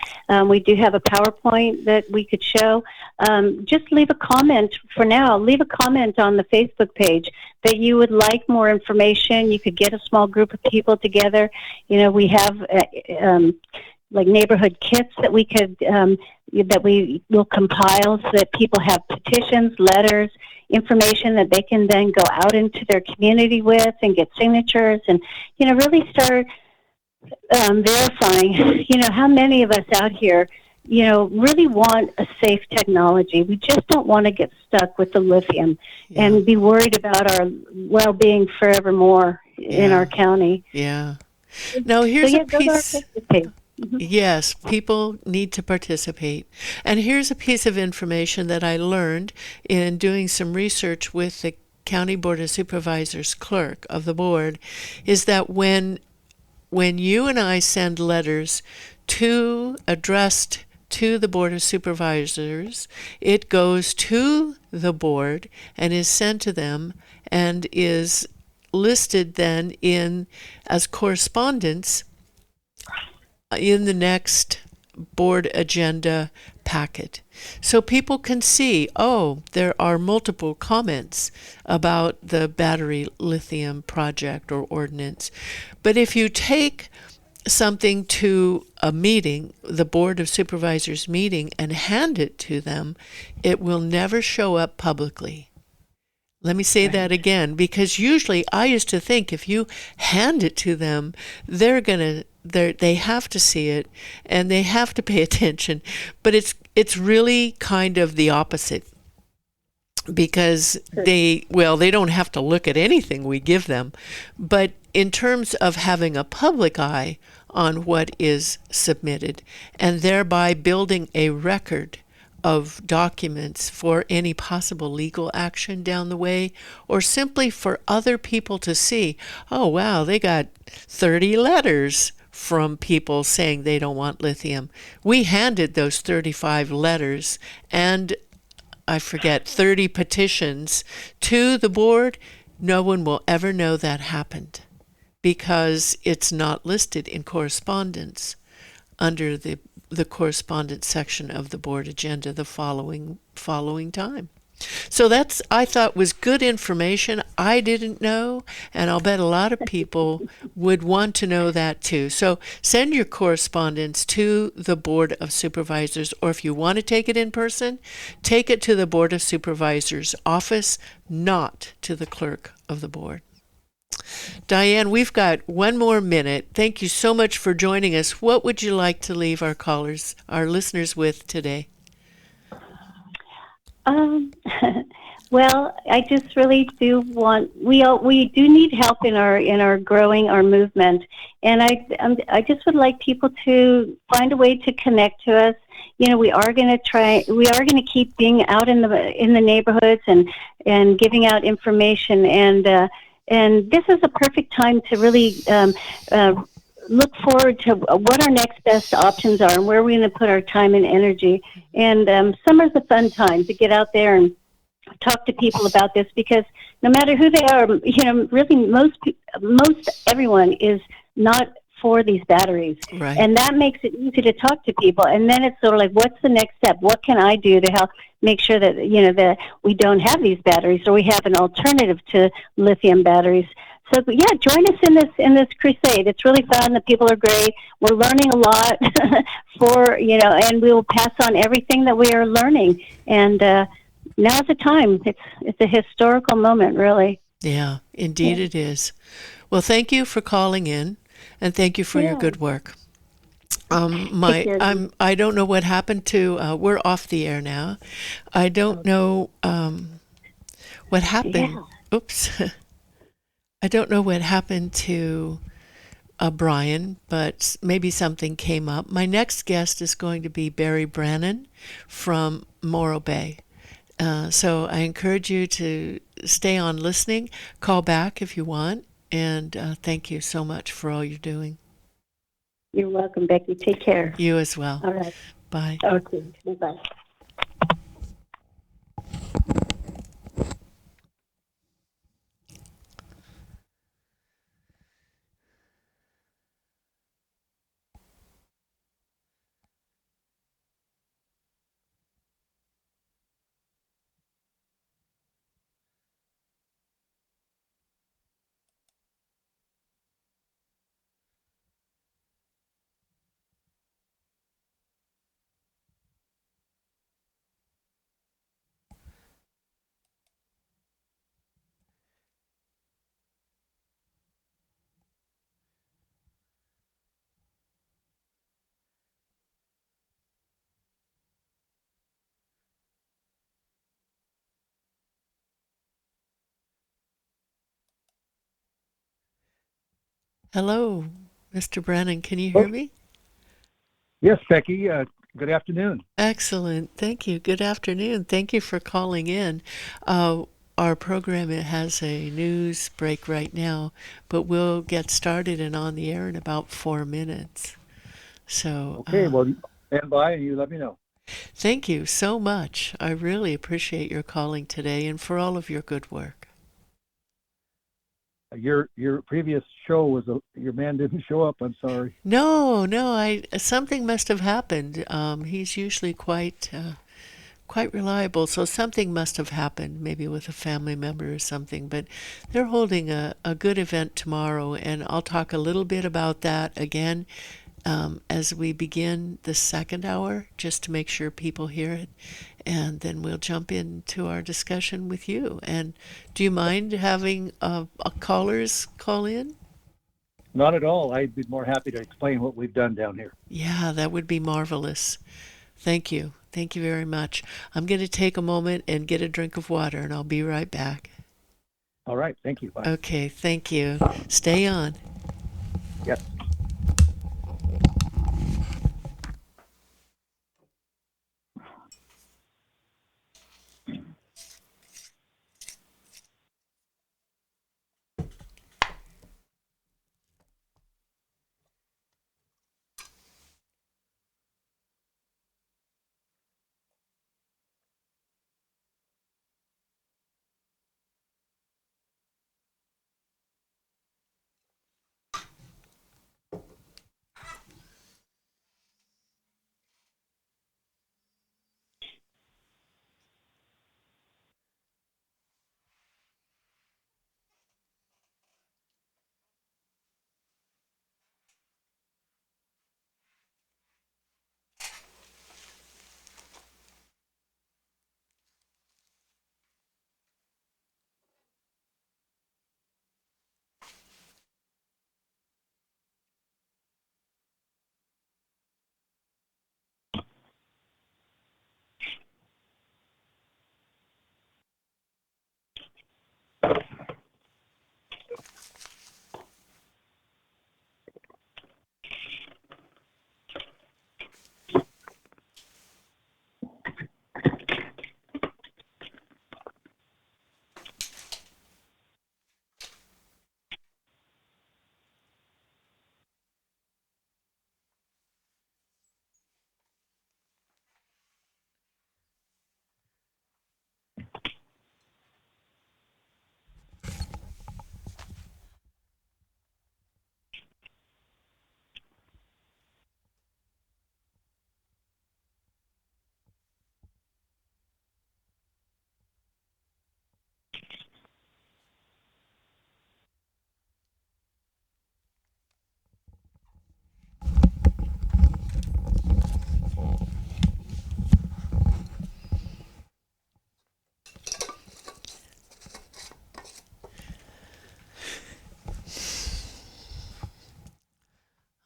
we do have a PowerPoint that we could show. Just leave a comment for now. Leave a comment on the Facebook page that you would like more information. You could get a small group of people together. We have like neighborhood kits that we could that we will compile so that people have petitions, letters, information that they can then go out into their community with and get signatures and really start verifying how many of us out here really want a safe technology. We just don't want to get stuck with the lithium and be worried about our well-being forevermore in our county.
Yeah. Now here's a piece.
Mm-hmm.
Yes, people need to participate. And here's a piece of information that I learned in doing some research with the County Board of Supervisors clerk of the board, is that when you and I send letters addressed to the Board of Supervisors, it goes to the board and is sent to them and is listed then as correspondence in the next board agenda packet. So people can see, there are multiple comments about the battery lithium project or ordinance. But if you take something to a meeting, the Board of Supervisors meeting, and hand it to them, it will never show up publicly. Let me say that again, because usually I used to think if you hand it to them, they have to see it and they have to pay attention. But it's really kind of the opposite, because they don't have to look at anything we give them. But in terms of having a public eye on what is submitted and thereby building a record of documents for any possible legal action down the way, or simply for other people to see, oh wow, they got 30 letters from people saying they don't want lithium. We handed those 35 letters and 30 petitions to the board. No one will ever know that happened because it's not listed in correspondence under the correspondence section of the board agenda the following time. So that's, I thought, was good information I didn't know, and I'll bet a lot of people would want to know that too. So send your correspondence to the Board of Supervisors, or if you want to take it in person, take it to the Board of Supervisors office, not to the clerk of the board. Diane, we've got one more minute. Thank you so much for joining us. What would you like to leave our listeners with today?
Well, I just really do want, we do need help in our growing our movement, and I just would like people to find a way to connect to us. We are going to keep being out in the neighborhoods and giving out information, and this is a perfect time to really look forward to what our next best options are and where we're going to put our time and energy. And summer's a fun time to get out there and talk to people about this, because no matter who they are, really most everyone is not for these batteries.
Right.
And that makes it easy to talk to people. And then it's sort of like, what's the next step? What can I do to help make sure that, that we don't have these batteries, or we have an alternative to lithium batteries? So yeah, join us in this crusade. It's really fun. The people are great. We're learning a lot and we will pass on everything that we are learning. And now's the time. It's a historical moment, really.
Yeah, indeed it is. Well, thank you for calling in, and thank you for your good work. I don't know what happened to. We're off the air now. I don't know what happened. Yeah. Oops. I don't know what happened to Brian, but maybe something came up. My next guest is going to be Barry Branin from Morro Bay. So I encourage you to stay on listening, call back if you want, and thank you so much for all you're doing.
You're welcome, Becky. Take care.
You as well.
All right.
Bye.
Okay. Bye-bye.
Hello, Mr. Brennan. Can you hear me?
Yes, Becky. Good afternoon.
Excellent. Thank you. Good afternoon. Thank you for calling in. Our program has a news break right now, but we'll get started and on the air in about 4 minutes. So,
Okay, well, stand by and you let me know.
thank you so much. I really appreciate your calling today and for all of your good work.
Your previous show was your man didn't show up. I'm sorry.
No, something must have happened. He's usually quite reliable, so something must have happened, maybe with a family member or something. But they're holding a good event tomorrow, and I'll talk a little bit about that again as we begin the second hour, just to make sure people hear it. And then we'll jump into our discussion with you. And do you mind having callers call in?
Not at all. I'd be more happy to explain what we've done down here.
Yeah, that would be marvelous. Thank you. Thank you very much. I'm going to take a moment and get a drink of water, and I'll be right back.
All right. Thank you. Bye.
Okay, thank you. Stay on.
Yes.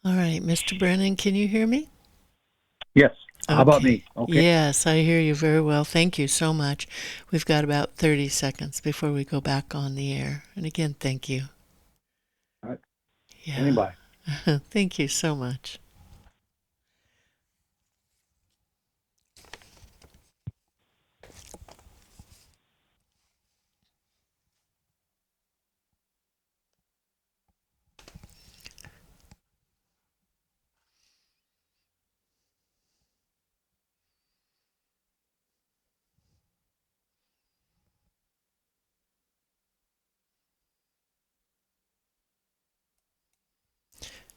All right, Mr. Brennan, can you hear me?
Yes. How about
Okay.
me? Okay.
Yes, I hear you very well. Thank you so much. We've got about 30 seconds before we go back on the air. And again, thank you.
All right.
Yeah.
Standing by.
Thank you so much.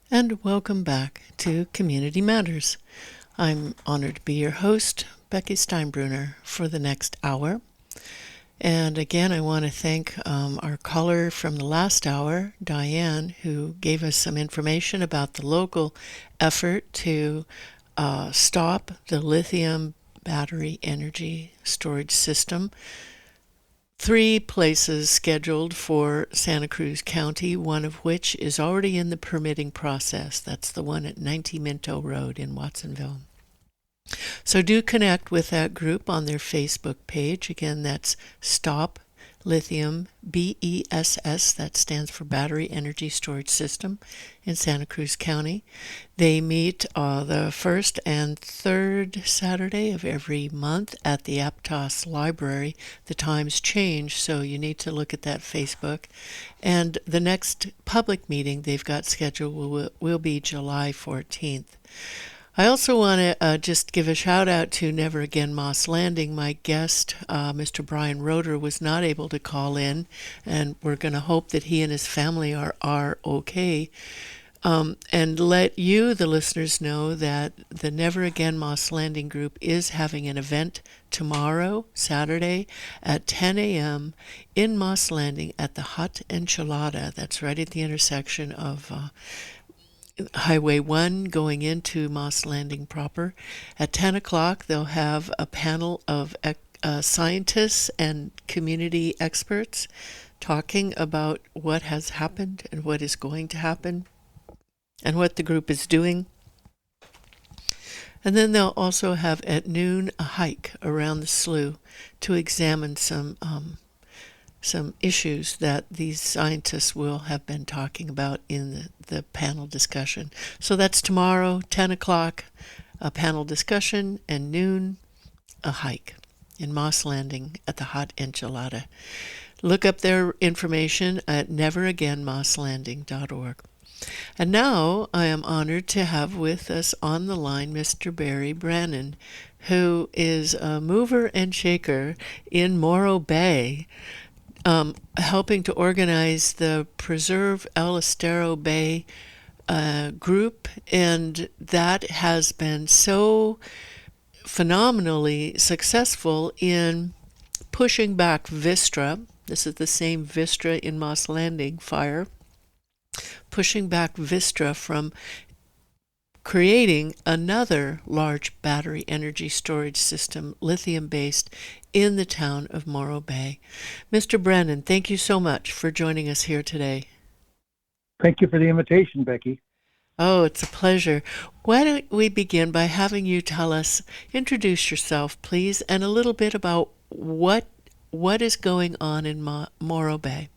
And welcome back to Community Matters. I'm honored to be your host, Becky Steinbruner, for the next hour. And again, I want to thank our caller from the last hour, Diane, who gave us some information about the local effort to stop the lithium battery energy storage system. 3 places scheduled for Santa Cruz County, one of which is already in the permitting process. That's the one at 90 Minto Road in Watsonville. So do connect with that group on their Facebook page. Again, that's Stop Lithium, BESS, that stands for Battery Energy Storage System in Santa Cruz County. They meet the first and third Saturday of every month at the Aptos Library. The times change, so you need to look at that Facebook. And the next public meeting they've got scheduled will be July 14th. I also want to just give a shout out to Never Again Moss Landing. My guest, Mr. Brian Roeder, was not able to call in, and we're going to hope that he and his family are okay. And let you, the listeners, know that the Never Again Moss Landing group is having an event tomorrow, Saturday, at 10 a.m. in Moss Landing at the Hot Enchilada. That's right at the intersection of Highway 1 going into Moss Landing proper. At 10 o'clock, they'll have a panel of scientists and community experts talking about what has happened and what is going to happen and what the group is doing. And then they'll also have at noon a hike around the slough to examine some issues that these scientists will have been talking about in the panel discussion. So that's tomorrow, 10 o'clock, a panel discussion, and noon, a hike in Moss Landing at the Hot Enchilada. Look up their information at neveragainmosslanding.org. And now I am honored to have with us on the line Mr. Barry Branin, who is a mover and shaker in Morro Bay, helping to organize the Preserve El Estero Bay group, and that has been so phenomenally successful in pushing back Vistra. This is the same Vistra in Moss Landing fire, pushing back Vistra from creating another large battery energy storage system, lithium-based, in the town of Morro Bay. Mr. Branin, thank you so much for joining us here today.
Thank you for the invitation, Becky.
Oh, it's a pleasure. Why don't we begin by having you introduce yourself, please, and a little bit about what is going on in Morro Bay.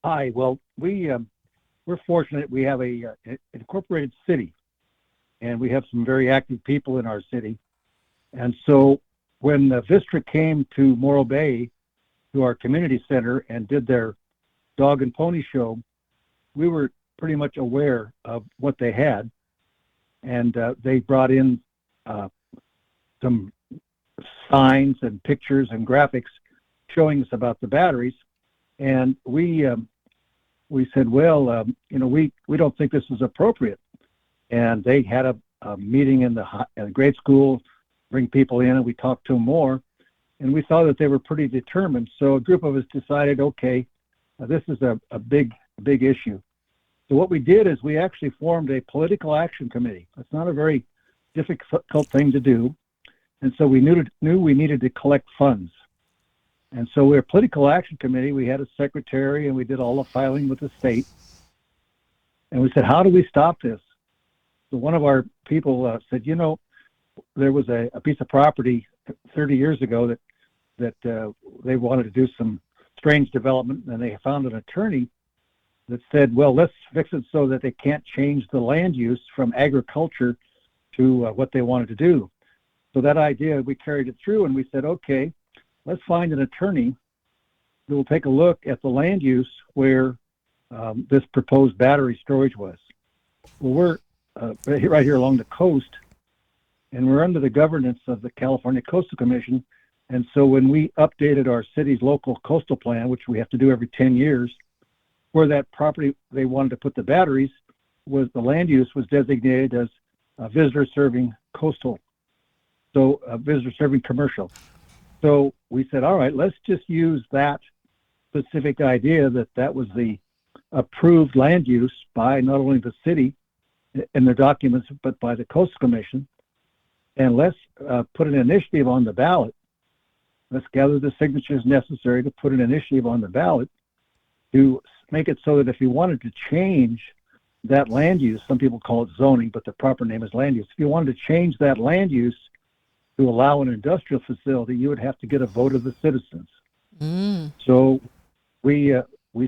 Hi. Well, we're fortunate. We have an incorporated city, and we have some very active people in our city. And so when Vistra came to Morro Bay, to our community center, and did their dog and pony show, we were pretty much aware of what they had. And they brought in some signs and pictures and graphics showing us about the batteries. And we said, well, we don't think this is appropriate. And they had a meeting in the grade school, bring people in, and we talked to them more. And we saw that they were pretty determined. So a group of us decided, okay, this is a big issue. So what we did is we actually formed a political action committee. It's not a very difficult thing to do. And so we knew we needed to collect funds. And so we're a political action committee. We had a secretary, and we did all the filing with the state. And we said, how do we stop this? So one of our people said, there was a piece of property 30 years ago that they wanted to do some strange development, and they found an attorney that said, well, let's fix it so that they can't change the land use from agriculture to what they wanted to do. So that idea, we carried it through, and we said, okay, let's find an attorney who will take a look at the land use where this proposed battery storage was. Well, we're right here along the coast, and we're under the governance of the California Coastal Commission. And so when we updated our city's local coastal plan, which we have to do every 10 years, where that property they wanted to put the batteries, was the land use was designated as visitor serving coastal, so visitor serving commercial. So we said, all right, let's just use that specific idea that was the approved land use by not only the city in their documents, but by the Coastal Commission. And let's put an initiative on the ballot. Let's gather the signatures necessary to put an initiative on the ballot to make it so that if you wanted to change that land use, some people call it zoning, but the proper name is land use. If you wanted to change that land use to allow an industrial facility, you would have to get a vote of the citizens. So we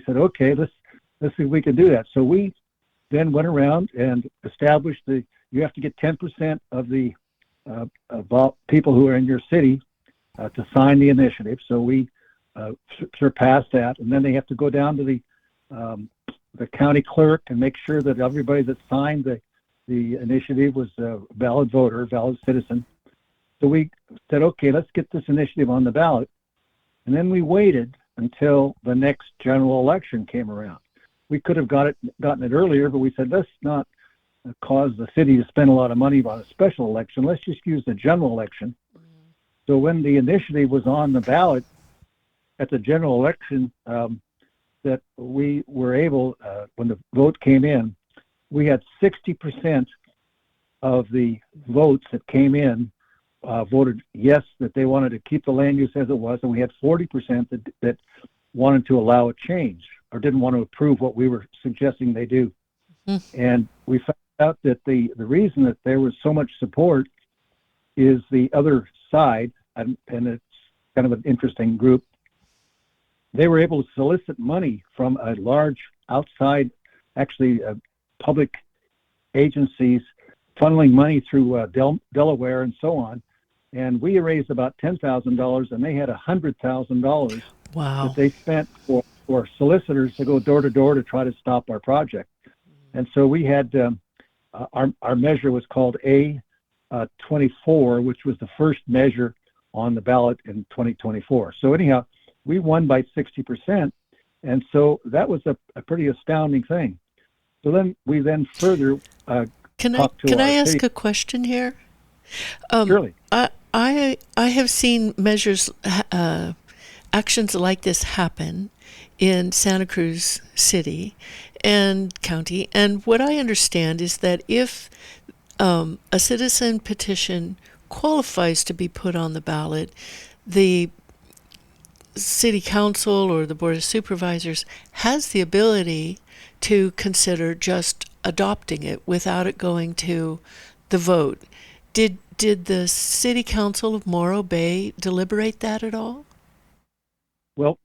said, okay, let's see if we can do that. So we then went around and established you have to get 10% of the people who are in your city to sign the initiative. So we surpassed that, and then they have to go down to the county clerk and make sure that everybody that signed the initiative was a valid voter, valid citizen. So we said, okay, let's get this initiative on the ballot. And then we waited until the next general election came around. We could have gotten it earlier, but we said, let's not cause the city to spend a lot of money on a special election. Let's just use the general election. So when the initiative was on the ballot at the general election, that we were able, when the vote came in, we had 60% of the votes that came in voted yes, that they wanted to keep the land use as it was, and we had 40% that wanted to allow a change or didn't want to approve what we were suggesting they do. And we found out that the reason that there was so much support is the other side, and it's kind of an interesting group. They were able to solicit money from a large outside, actually public agencies, funneling money through Delaware and so on. And we raised about $10,000, and they had $100,000 that they spent for solicitors to go door to door to try to stop our project. And so we had our measure was called A24, which was the first measure on the ballot in 2024. So anyhow, we won by 60%, and so that was a pretty astounding thing. So then we further
Can I ask a question here?
Surely.
I have seen measures, actions like this happen in Santa Cruz City and County, and what I understand is that if a citizen petition qualifies to be put on the ballot, the City Council or the Board of Supervisors has the ability to consider just adopting it without it going to the vote. Did the City Council of Morro Bay deliberate that at all?
Well,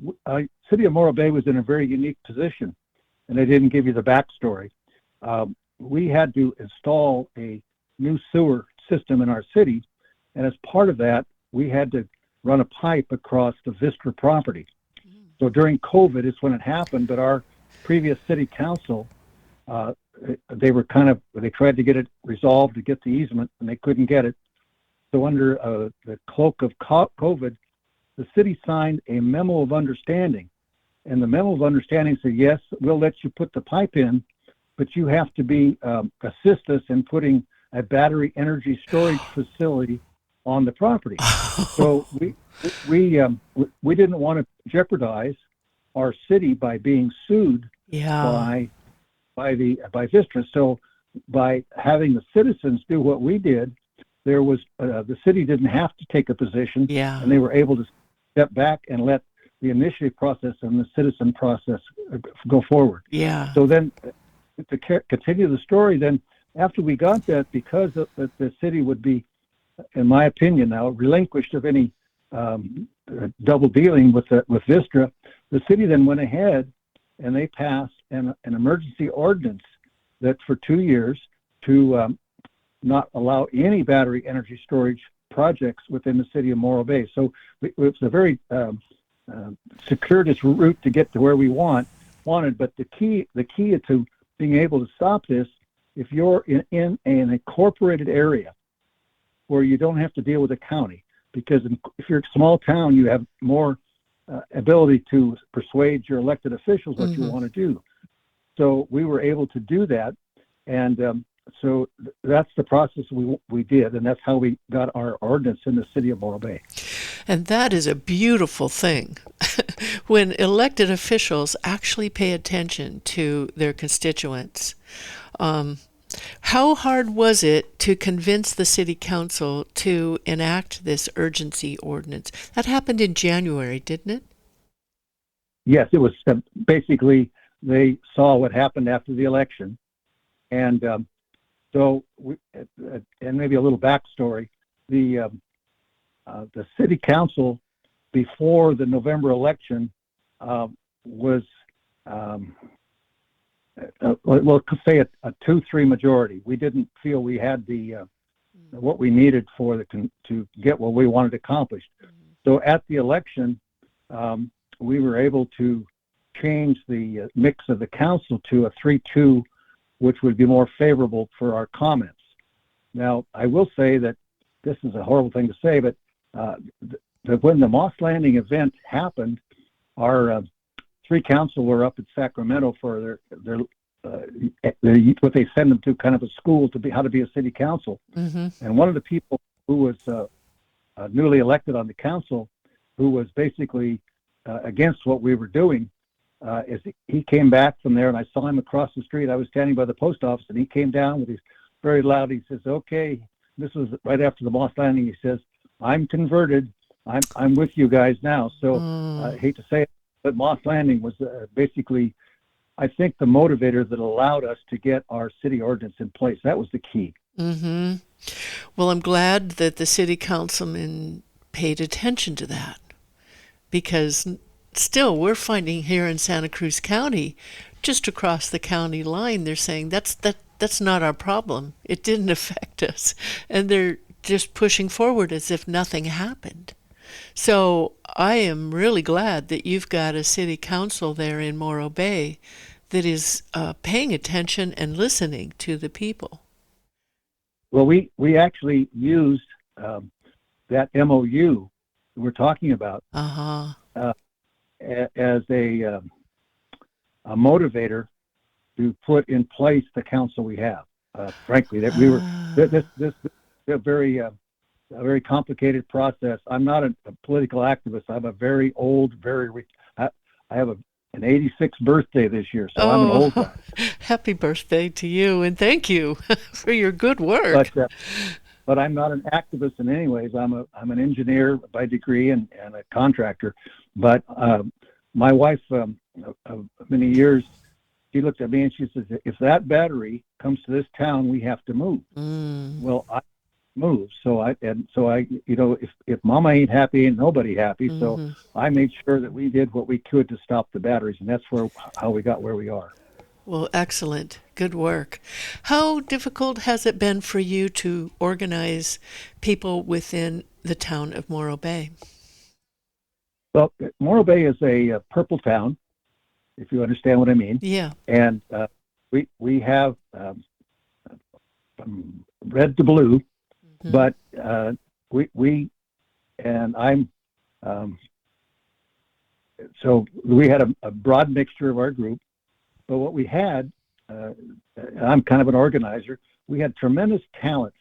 City of Morro Bay was in a very unique position, and I didn't give you the backstory. We had to install a new sewer system in our city, and as part of that, we had to run a pipe across the Vistra property. So during COVID is when it happened, but our previous city council, they tried to get it resolved to get the easement, and they couldn't get it. So under the cloak of COVID, the city signed a memo of understanding. And the memo of understanding said, yes, we'll let you put the pipe in, but you have to assist us in putting a battery energy storage facility on the property. So we didn't want to jeopardize our city by being sued by Vistra. So by having the citizens do what we did, there was the city didn't have to take a position, and they were able to step back and let the initiative process and the citizen process go forward. So then, to continue the story, then after we got that, because the city would be, in my opinion now, relinquished of any double dealing with Vistra, the city then went ahead and they passed an emergency ordinance that for 2 years to not allow any battery energy storage projects within the city of Morro Bay. So it's a very circuitous route to get to where we wanted. But the key to being able to stop this, if you're in an incorporated area where you don't have to deal with the county, because if you're a small town, you have more ability to persuade your elected officials what you want to do. So we were able to do that, and so that's the process we did, and that's how we got our ordinance in the city of Morro Bay.
And that is a beautiful thing. When elected officials actually pay attention to their constituents. How hard was it to convince the city council to enact this urgency ordinance? That happened in January, didn't it?
Yes, it was basically they saw what happened after the election, and so and maybe a little backstory: the city council before the November election was we'll say a 2-3 majority. We didn't feel we had the what we needed to get what we wanted accomplished. So at the election, we were able to change the mix of the council to a 3-2, which would be more favorable for our comments. Now, I will say that this is a horrible thing to say, but when the Moss Landing event happened, our 3 council were up at Sacramento for their what they send them to, kind of a school to be how to be a city council. And one of the people who was newly elected on the council, who was basically against what we were doing, is he came back from there, and I saw him across the street. I was standing by the post office, and he came down with his very loud. He says, "Okay," this was right after the Moss Landing. He says, "I'm converted. I'm with you guys now." So I hate to say it, but Moss Landing was basically, I think, the motivator that allowed us to get our city ordinance in place. That was the key.
Well, I'm glad that the city councilman paid attention to that, because still we're finding here in Santa Cruz County, just across the county line, they're saying that's not our problem. It didn't affect us. And they're just pushing forward as if nothing happened. So I am really glad that you've got a city council there in Morro Bay that is paying attention and listening to the people.
Well, we actually used that MOU we're talking about as a motivator to put in place the council we have. Frankly, that we were this a very complicated process. I'm not a political activist. I'm a very old, I have an 86th birthday this year, so I'm an old guy.
Happy birthday to you, and thank you for your good work.
But I'm not an activist in any ways. I'm an engineer by degree and a contractor. But my wife, of many years, she looked at me and she says, "If that battery comes to this town, we have to move." Well, I move. So I, if Mama ain't happy, ain't nobody happy. So I made sure that we did what we could to stop the batteries, and that's how we got where we are.
Well, excellent. Good work. How difficult has it been for you to organize people within the town of Morro Bay?
Well, Morro Bay is a purple town, if you understand what I mean.
Yeah.
And we have from red to blue, but we and I'm so we had a broad mixture of our group. But what we had, I'm kind of an organizer, we had tremendous talents.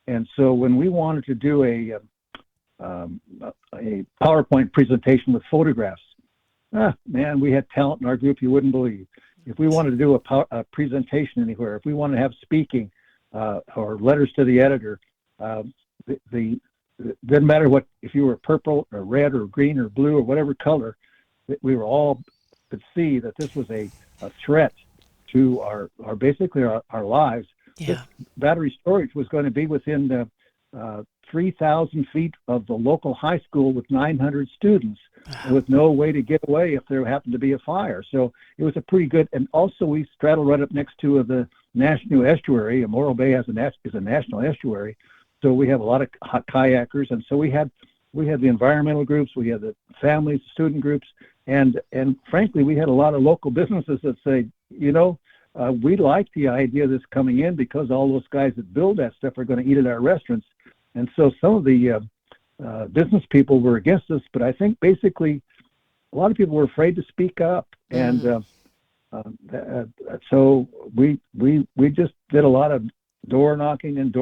And so when we wanted to do a PowerPoint presentation with photographs, man, we had talent in our group you wouldn't believe. If we wanted to do a presentation anywhere, if we wanted to have speaking or letters to the editor, it didn't matter what, if you were purple or red or green or blue or whatever color, we were all could see that this was a threat to our basically our lives.
Yeah.
This battery storage was going to be within 3,000 feet of the local high school with 900 students, with no way to get away if there happened to be a fire. So it was a pretty good. And also, we straddle right up next to the National Estuary. And Morro Bay is a national estuary, so we have a lot of kayakers. And so we had the environmental groups, we had the families, student groups, and frankly, we had a lot of local businesses that say, we like the idea of this coming in because all those guys that build that stuff are going to eat at our restaurants. And so some of the business people were against us, but I think basically a lot of people were afraid to speak up. And so we just did a lot of door knocking, and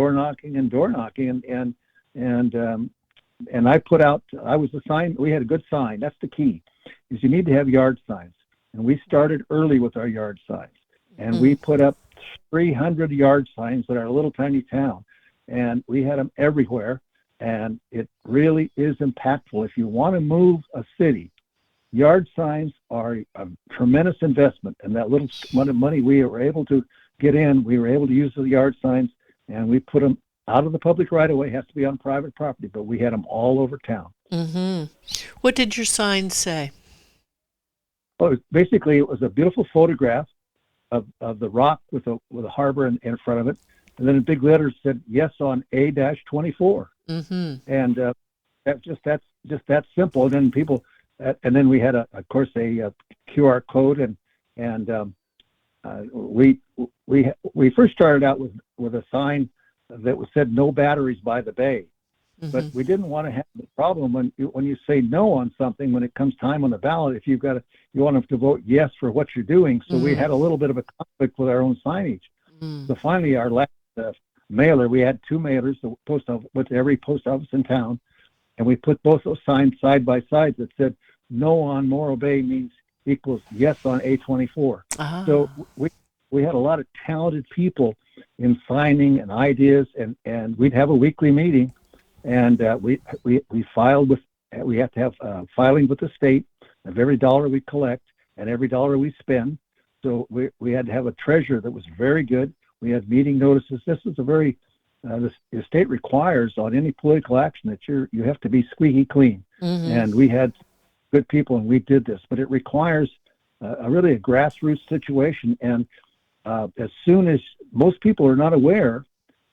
I put out, I was the sign, we had a good sign. That's the key, is you need to have yard signs. And we started early with our yard signs. And we put up 300 yard signs in our little tiny town. And we had them everywhere. And it really is impactful. If you want to move a city, yard signs are a tremendous investment. And that little amount of money we were able to get in, we were able to use the yard signs, and we put them out of the public right away. It has to be on private property, but we had them all over town.
Mm-hmm. What did your sign say?
Well, basically, it was a beautiful photograph of the rock with a harbor in front of it, and then in big letters said "Yes" on A-24.
Mm-hmm.
And that's just that simple. And then people, and then we had of course a QR code, and we first started out with a sign that said "No batteries by the bay." Mm-hmm. But we didn't want to have the problem when you say no on something, when it comes time on the ballot, if you want them to vote yes for what you're doing. So we had a little bit of a conflict with our own signage. So finally, our last mailer, we had two mailers, the post office, with every post office in town, and we put both those signs side by side that said no on Morro Bay means equals yes on A-24.
Ah.
So we had a lot of talented people in signing and ideas, and we'd have a weekly meeting. And we filed with, we have to have filing with the state of every dollar we collect and every dollar we spend. So we had to have a treasurer that was very good. We had meeting notices. This is a very, the state requires on any political action that you have to be squeaky clean. Mm-hmm. And we had good people, and we did this. But it requires really a grassroots situation. And as soon as most people are not aware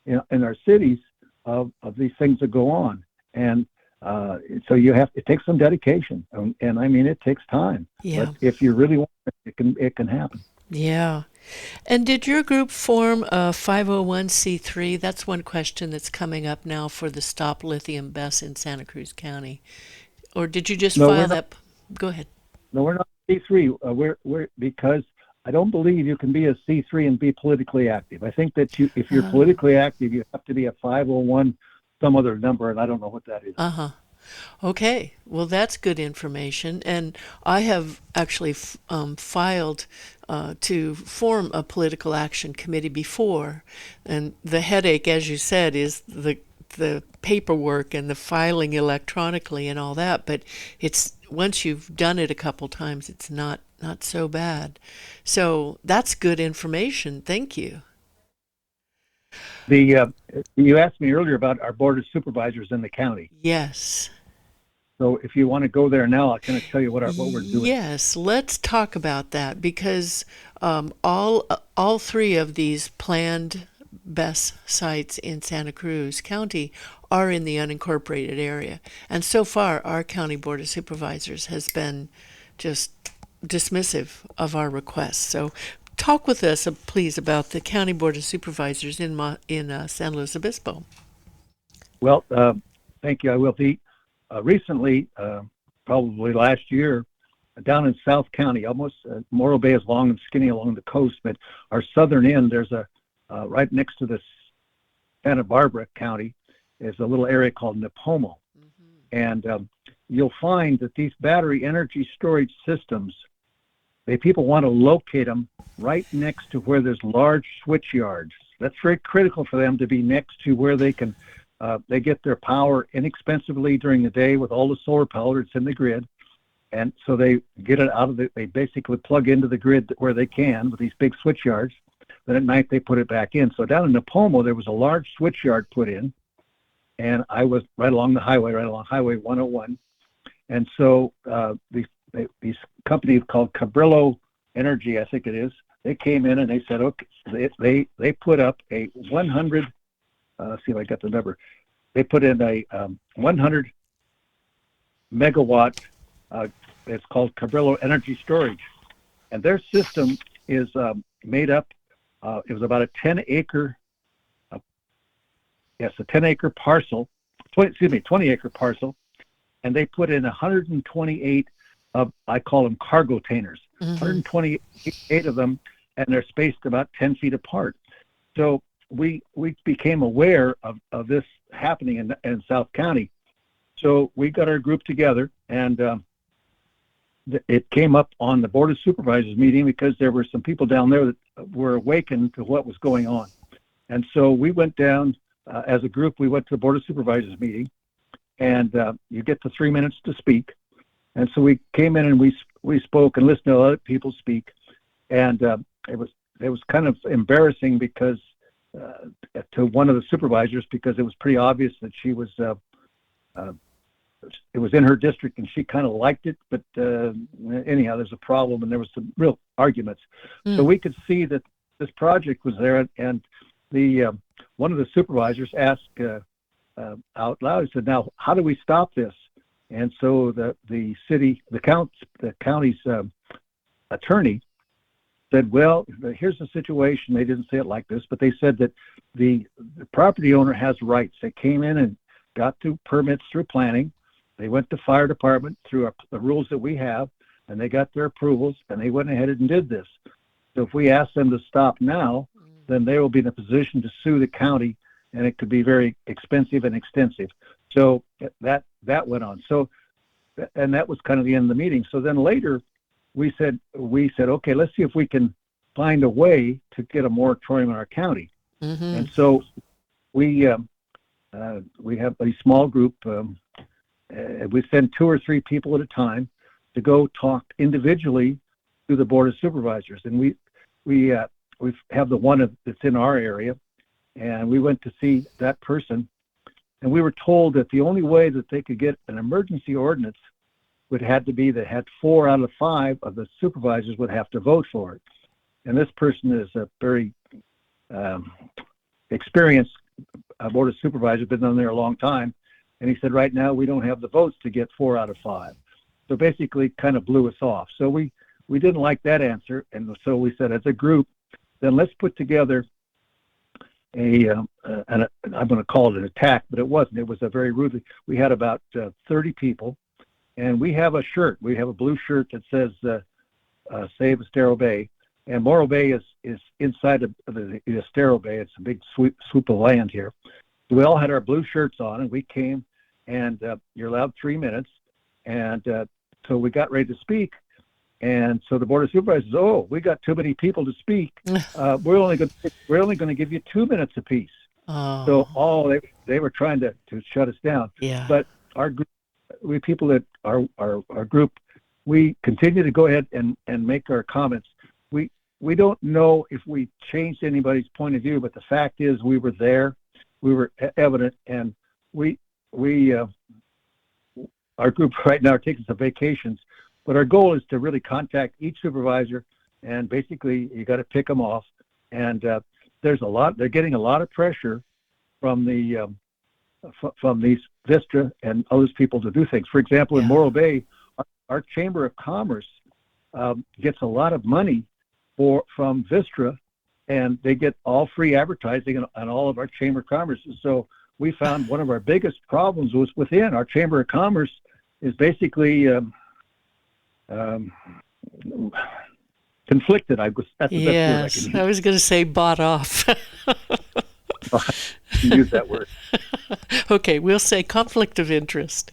in our cities of these things that go on, and so it takes some dedication, and I mean it takes time.
Yeah.
But if you really want it can happen.
Yeah. And did your group form a 501c3? That's one question that's coming up now for the Stop Lithium BESS in Santa Cruz County. Or did you just file that? Go ahead. No,
we're not C3. We're because I don't believe you can be a C3 and be politically active. I think that if you're politically active, you have to be a 501 some other number, and I don't know what that is.
Uh-huh. Okay. Well, that's good information. And I have actually filed to form a political action committee before. And the headache, as you said, is the paperwork and the filing electronically and all that. But it's once you've done it a couple times, it's not so bad. So that's good information. Thank you.
You asked me earlier about our board of supervisors in the county.
Yes.
So if you want to go there now, I'll kind of tell you what we're doing.
Yes, let's talk about that, because all three of these planned BESS sites in Santa Cruz County are in the unincorporated area. And so far, our county board of supervisors has been just dismissive of our requests. So talk with us, please, about the County Board of Supervisors in San Luis Obispo.
Well, thank you. I will. Recently, probably last year, down in South County, almost Morro Bay is long and skinny along the coast, but our southern end, there's right next to the Santa Barbara County, is a little area called Nipomo. Mm-hmm. And you'll find that these battery energy storage systems, people want to locate them right next to where there's large switch yards. That's very critical for them to be next to where they can they get their power inexpensively during the day with all the solar power that's in the grid. And so they get it out of they basically plug into the grid where they can with these big switch yards. Then at night they put it back in. So down in Nipomo, there was a large switch yard put in, and I was right along Highway 101. And so these companies called Cabrillo Energy, I think it is, they came in and they said, okay, they put up a 100, let's see if I got the number. They put in a 100 megawatt, it's called Cabrillo Energy Storage. And their system is made up, it was about a 10-acre, a 10-acre parcel, 20-acre parcel, and they put in 128 of, I call them cargo tainers, 128 of them, and they're spaced about 10 feet apart. So we became aware of this happening in South County. So we got our group together, and it came up on the Board of Supervisors meeting because there were some people down there that were awakened to what was going on. And so we went down as a group, we went to the Board of Supervisors meeting, and you get to 3 minutes to speak. And so we came in and we spoke and listened to other people speak. And it was kind of embarrassing because to one of the supervisors, because it was pretty obvious that she was it was in her district and she kind of liked it, but anyhow, there's a problem and there was some real arguments. So we could see that this project was there, and the one of the supervisors asked out loud, he said, "Now, how do we stop this?" And so the county's attorney said, "Well, here's the situation." They didn't say it like this, but they said that the property owner has rights. They came in and got through permits through planning. They went to fire department through the rules that we have, and they got their approvals, and they went ahead and did this. So if we ask them to stop now, then they will be in a position to sue the county, and it could be very expensive and extensive. So that went on. So, and that was kind of the end of the meeting. So then later, we said, okay, let's see if we can find a way to get a moratorium in our county. And so we have a small group. We send 2 or 3 people at a time to go talk individually to the Board of Supervisors. And we have the one that's in our area, and we went to see that person. And we were told that the only way that they could get an emergency ordinance would have to be that had 4 out of 5 of the supervisors would have to vote for it. And this person is a very experienced Board of Supervisors, been on there a long time. And he said, right now, we don't have the votes to get 4 out of 5. So basically kind of blew us off. So we didn't like that answer. And so we said, as a group, then let's put together and I'm going to call it an attack, but it wasn't. It was a very rudely, we had about 30 people, and we have a shirt. We have a blue shirt that says, Save Estero Bay. And Morro Bay is inside of the Estero Bay. It's a big swoop of land here. So we all had our blue shirts on, and we came, and you're allowed 3 minutes. And so we got ready to speak. And so the Board of Supervisors, we got too many people to speak. We're only going to give you 2 minutes apiece.
Oh.
So they were trying to shut us down.
Yeah.
But our group, our group, we continue to go ahead and make our comments. We don't know if we changed anybody's point of view, but the fact is we were there, we were evident, and our group right now are taking some vacations. But our goal is to really contact each supervisor, and basically you got to pick them off. And they're getting a lot of pressure from from these Vistra and other people to do things. For example, in Morro Bay, our Chamber of Commerce gets a lot of money from Vistra, and they get all free advertising on all of our Chamber of Commerce. So we found one of our biggest problems was within our Chamber of Commerce is basically conflicted. That's the best word I can use.
I was going to say bought off.
Use that word.
Okay, we'll say conflict of interest.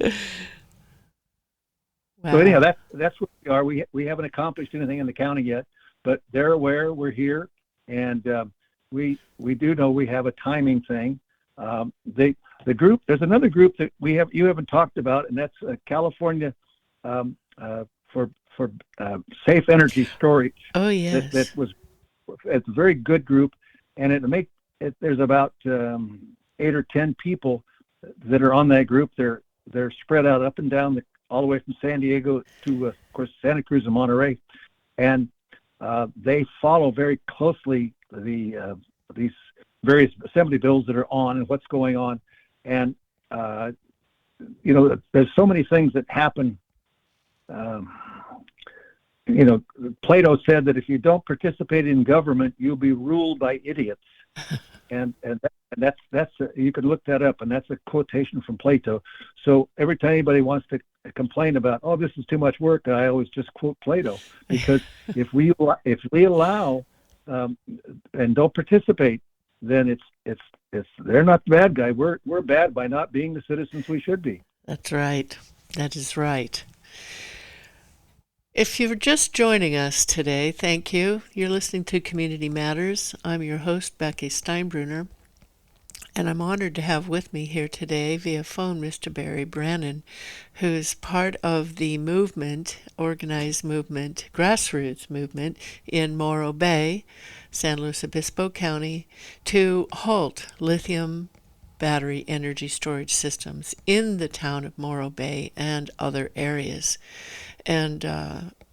Wow.
So anyhow, that's where we are. We haven't accomplished anything in the county yet, but they're aware we're here, and we do know we have a timing thing. The group, there's another group that you haven't talked about, and that's California for safe energy storage.
Oh yes,
it's a very good group, and there's about 8 or 10 people that are on that group. They're spread out up and down all the way from San Diego to, of course, Santa Cruz and Monterey, and they follow very closely these various assembly bills that are on and what's going on. And there's so many things that happen. Plato said that if you don't participate in government, you'll be ruled by idiots. and that's you can look that up, and that's a quotation from Plato. So every time anybody wants to complain about, oh, this is too much work, I always just quote Plato, because if we allow and don't participate, then it's they're not the bad guy. We're bad by not being the citizens we should be.
That's right. That is right. If you're just joining us today, thank you. You're listening to Community Matters. I'm your host, Becky Steinbrunner, and I'm honored to have with me here today via phone Mr. Barry Branin, who's part of the movement, organized movement, grassroots movement in Morro Bay, San Luis Obispo County, to halt lithium battery energy storage systems in the town of Morro Bay and other areas. And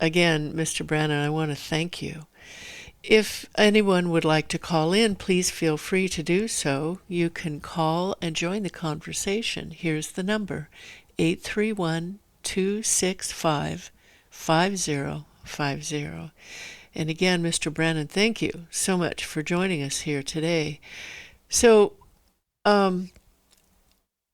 again, Mr. Branin, I want to thank you. If anyone would like to call in, please feel free to do so. You can call and join the conversation. Here's the number, 831-265-5050. And again, Mr. Branin, thank you so much for joining us here today. So,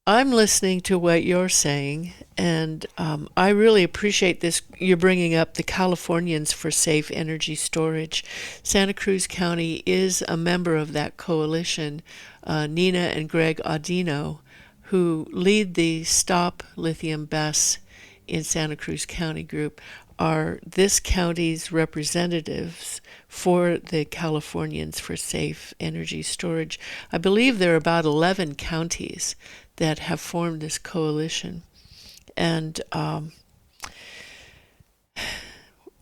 I'm listening to what you're saying, and I really appreciate this. You're bringing up the Californians for Safe Energy Storage. Santa Cruz County is a member of that coalition. Nina and Greg Audino, who lead the Stop Lithium BESS in Santa Cruz County group, are this county's representatives for the Californians for Safe Energy Storage. I believe there are about 11 counties that have formed this coalition. And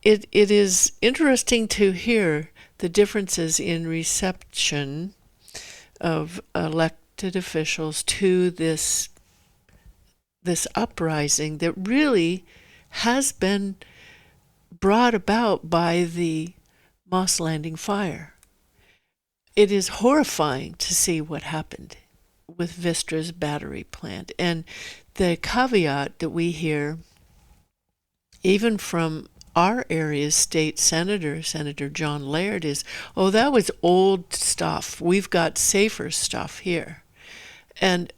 it is interesting to hear the differences in reception of elected officials to this uprising that really has been brought about by the Moss Landing fire. It is horrifying to see what happened with Vistra's battery plant. And the caveat that we hear, even from our area's state senator, Senator John Laird, is, oh, that was old stuff. We've got safer stuff here.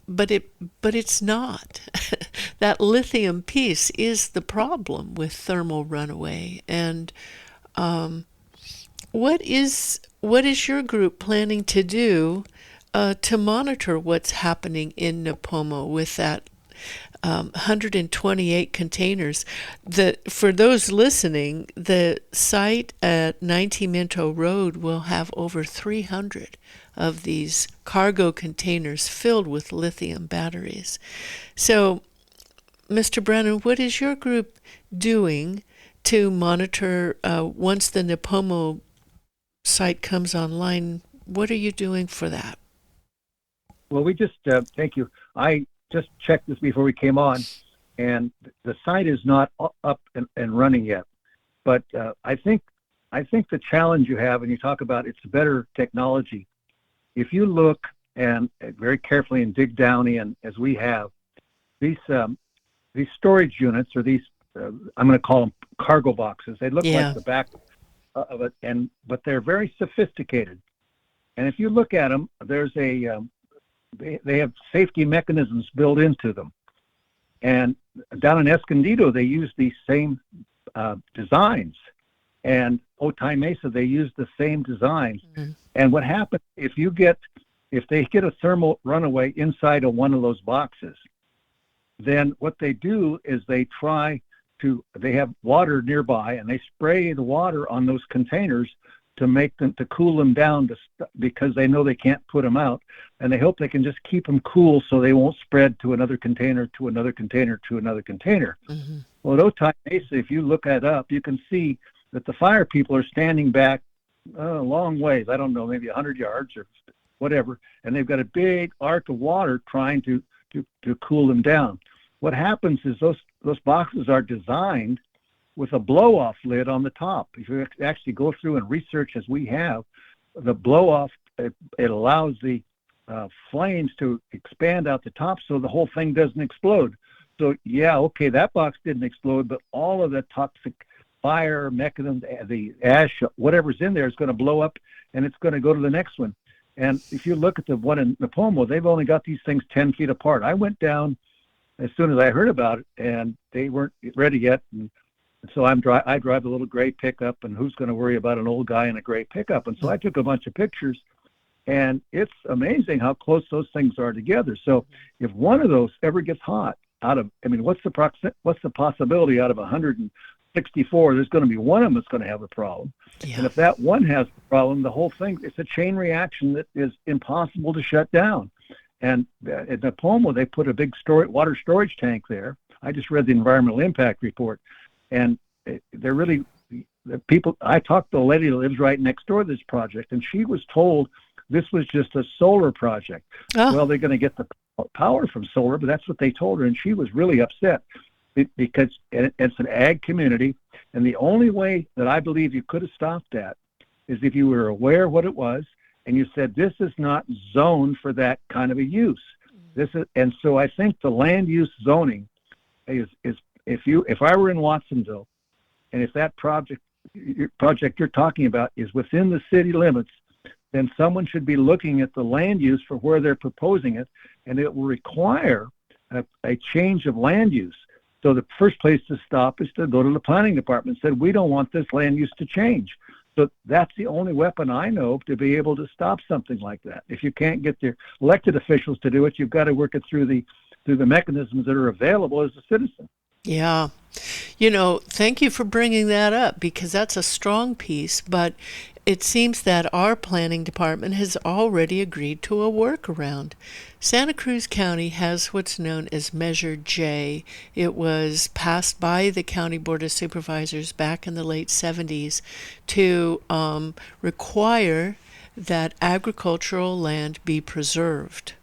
But it's not. That lithium piece is the problem with thermal runaway. And what is your group planning to do to monitor what's happening in Nipomo with that 128 containers? For those listening, the site at 90 Minto Road will have over 300 of these cargo containers filled with lithium batteries. So, Mr. Branin, what is your group doing to monitor once the Nipomo site comes online? What are you doing for that?
Well, we just, thank you. I just checked this before we came on, and the site is not up and running yet. But I think the challenge you have, and you talk about it's better technology. If you look and very carefully and dig down in, as we have, these storage units, or these, I'm going to call them cargo boxes. They look like the back of it, but they're very sophisticated. And if you look at them, there's they have safety mechanisms built into them. And down in Escondido, they use these same designs. And Otay Mesa, they use the same designs. Mm-hmm. And what happens if they get a thermal runaway inside of one of those boxes, then what they do is they have water nearby, and they spray the water on those containers to cool them down, because they know they can't put them out, and they hope they can just keep them cool so they won't spread to another container, to another container, to another container. Mm-hmm. Well, at Otay Mesa, if you look that up, you can see that the fire people are standing back a long ways. I don't know, maybe 100 yards or whatever, and they've got a big arc of water trying to to cool them down. What happens is those boxes are designed with a blow-off lid on the top. If you actually go through and research as we have, the blow-off, it allows the flames to expand out the top so the whole thing doesn't explode. So yeah, okay, that box didn't explode, but all of the toxic fire mechanism, the ash, whatever's in there is going to blow up, and it's going to go to the next one. And if you look at the one in Napomo, they've only got these things 10 feet apart. I went down as soon as I heard about it, and they weren't ready yet. And so I drive a little gray pickup, and who's going to worry about an old guy in a gray pickup? And so I took a bunch of pictures, and it's amazing how close those things are together. So if one of those ever gets hot, what's the possibility out of 164? There's going to be one of them that's going to have a problem. Yeah. And if that one has a problem, the whole thing, it's a chain reaction that is impossible to shut down. And at Napomo, they put a big water storage tank there. I just read the environmental impact report, and they're really, the people, I talked to a lady that lives right next door to this project, and she was told this was just a solar project. Oh. Well, they're going to get the power from solar, but that's what they told her, and she was really upset because it's an ag community, and the only way that I believe you could have stopped that is if you were aware what it was, and you said this is not zoned for that kind of a use. And so I think the land use zoning is if I were in Watsonville, and if that project you're talking about is within the city limits, then someone should be looking at the land use for where they're proposing it, and it will require a change of land use. So the first place to stop is to go to the planning department and say, we don't want this land use to change. So that's the only weapon I know to be able to stop something like that. If you can't get the elected officials to do it, you've got to work it through the mechanisms that are available as a citizen.
Yeah. Thank you for bringing that up, because that's a strong piece, but it seems that our planning department has already agreed to a workaround. Santa Cruz County has what's known as Measure J. It was passed by the County Board of Supervisors back in the late 70s to require that agricultural land be preserved.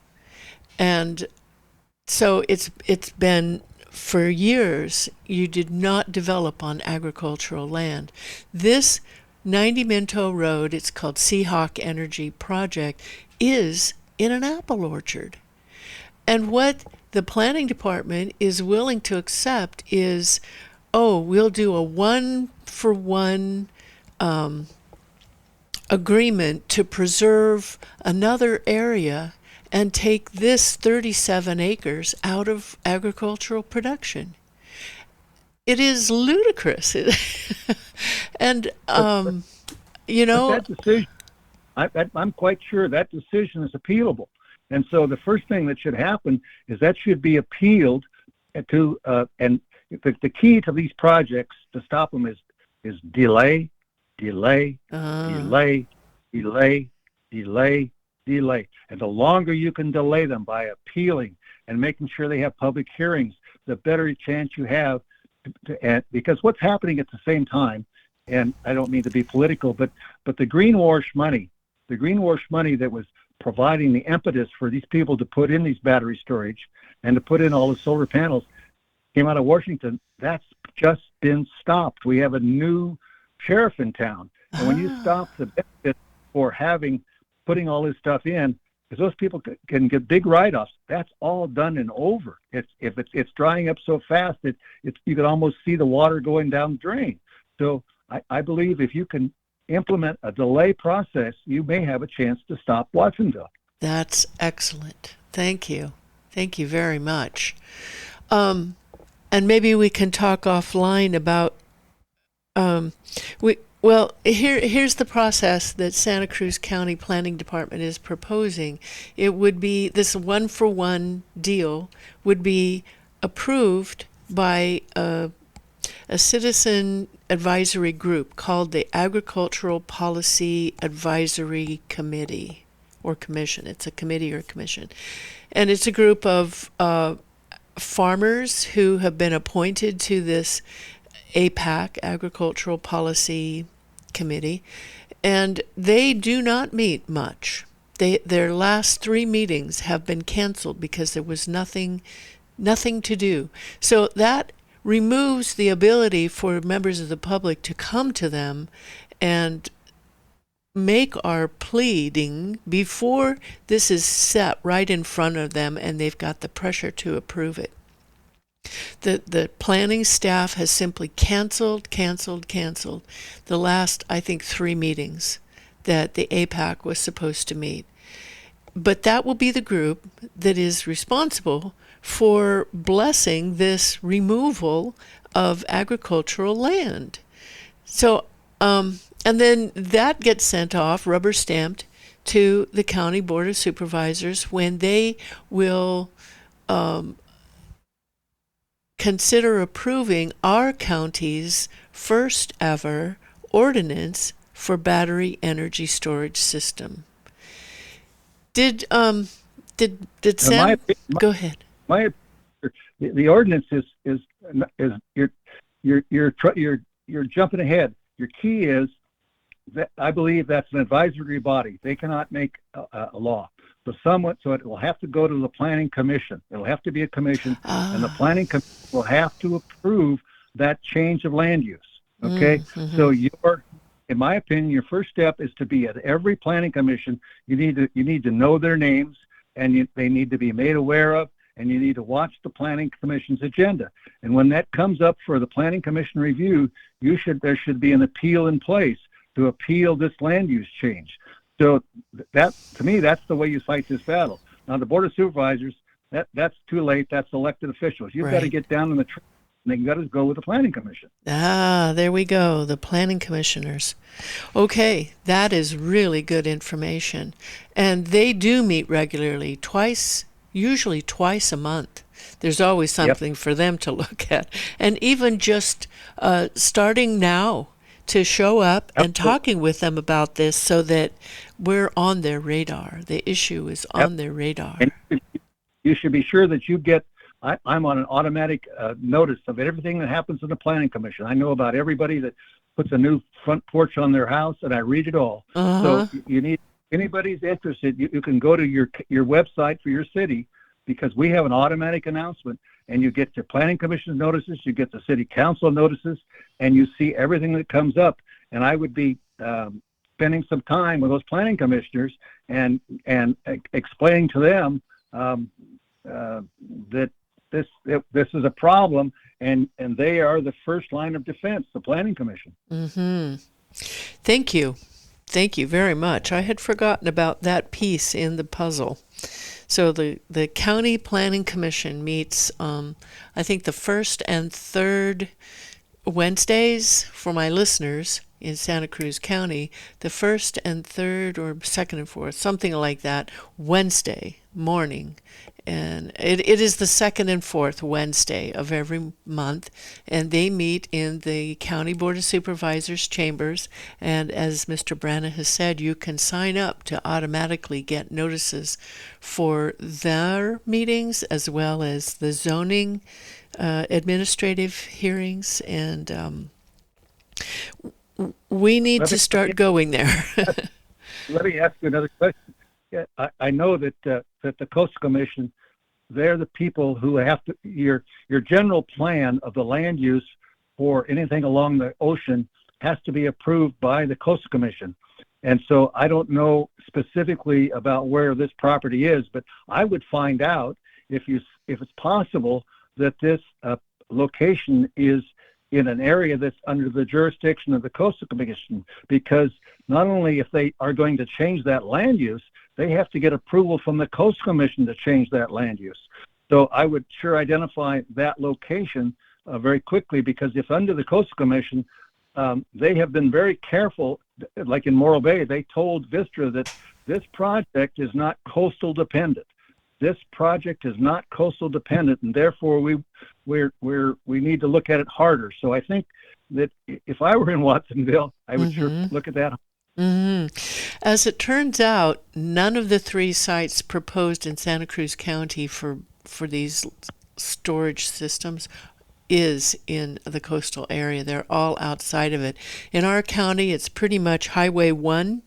And so it's been, for years, you did not develop on agricultural land. This 90 Minto Road, it's called Seahawk Energy Project, is in an apple orchard. And what the planning department is willing to accept is, we'll do a 1-for-1 agreement to preserve another area and take this 37 acres out of agricultural production. It is ludicrous. And,
that decision, I'm quite sure that decision is appealable. And so the first thing that should happen is that should be appealed to, and the key to these projects to stop them is delay. And the longer you can delay them by appealing and making sure they have public hearings, the better chance you have because what's happening at the same time, and I don't mean to be political, but the greenwash money that was providing the impetus for these people to put in these battery storage and to put in all the solar panels came out of Washington. That's just been stopped. We have a new sheriff in town. And when you stop the benefit for putting all this stuff in, because those people can get big write-offs, that's all done and over. It's drying up so fast that you can almost see the water going down the drain. So I believe if you can implement a delay process, you may have a chance to stop Watsonville. That's
excellent. Thank you. Thank you very much. And maybe we can talk offline about here's the process that Santa Cruz County Planning Department is proposing. It would be this 1-for-1 deal would be approved by a citizen advisory group called the Agricultural Policy Advisory Committee or Commission. It's a committee or commission. And it's a group of farmers who have been appointed to this APAC, Agricultural Policy Committee, and they do not meet much. their last 3 meetings have been canceled because there was nothing to do. So that removes the ability for members of the public to come to them and make our pleading before this is set right in front of them and they've got the pressure to approve it. The planning staff has simply canceled the last, I think, 3 meetings that the APAC was supposed to meet. But that will be the group that is responsible for blessing this removal of agricultural land. So, and then that gets sent off, rubber stamped, to the County Board of Supervisors when they will consider approving our county's first ever ordinance for battery energy storage system. Did Sam go ahead?
The ordinance is you're jumping ahead. Your key is that I believe that's an advisory body. They cannot make a law. So it will have to go to the planning commission. It'll have to be a commission, and the planning commission will have to approve that change of land use. Okay, so in my opinion, your first step is to be at every planning commission. You need to know their names, and they need to be made aware of, and you need to watch the planning commission's agenda. And when that comes up for the planning commission review, there should be an appeal in place to appeal this land use change. So that, to me, that's the way you fight this battle. Now, the Board of Supervisors, that's too late. That's elected officials. You've got to get down in the trenches, and they've got to go with the planning commission.
There we go, the planning commissioners. Okay, that is really good information. And they do meet regularly, usually twice a month. There's always something for them to look at. And even just starting now, to show up and talking with them about this so that we're on their radar. The issue is on their radar.
And you should be sure that you get, I'm on an automatic notice of everything that happens in the planning commission. I know about everybody that puts a new front porch on their house, and I read it all. So you need, anybody's interested, you can go to your website for your city, because we have an automatic announcement, and you get your planning commission notices, you get the city council notices, and you see everything that comes up. And I would be spending some time with those planning commissioners and explaining to them that this is a problem, and they are the first line of defense, the planning commission.
Thank you very much. I had forgotten about that piece in the puzzle. So the County Planning Commission meets, I think, the first and third Wednesdays for my listeners in Santa Cruz County, the first and third, or second and fourth, something like that, Wednesday morning. And it is the second and fourth Wednesday of every month, and they meet in the County Board of Supervisors chambers. And as Mr. Branin has said, you can sign up to automatically get notices for their meetings as well as the zoning administrative hearings. And we need to start going there.
Let me ask you another question. Yeah, I know that the Coastal Commission, they're the people who have to, your general plan of the land use for anything along the ocean has to be approved by the Coastal Commission. And so I don't know specifically about where this property is, but I would find out if it's possible that this location is in an area that's under the jurisdiction of the Coastal Commission, because not only if they are going to change that land use, they have to get approval from the Coastal Commission to change that land use. So I would sure identify that location very quickly, because if under the Coastal Commission, they have been very careful, like in Morro Bay, they told Vistra that this project is not coastal dependent. This project is not coastal dependent, and therefore we need to look at it harder. So I think that if I were in Watsonville, I would sure look at that.
As it turns out, none of the 3 sites proposed in Santa Cruz County for these storage systems is in the coastal area. They're all outside of it. In our county, it's pretty much Highway 1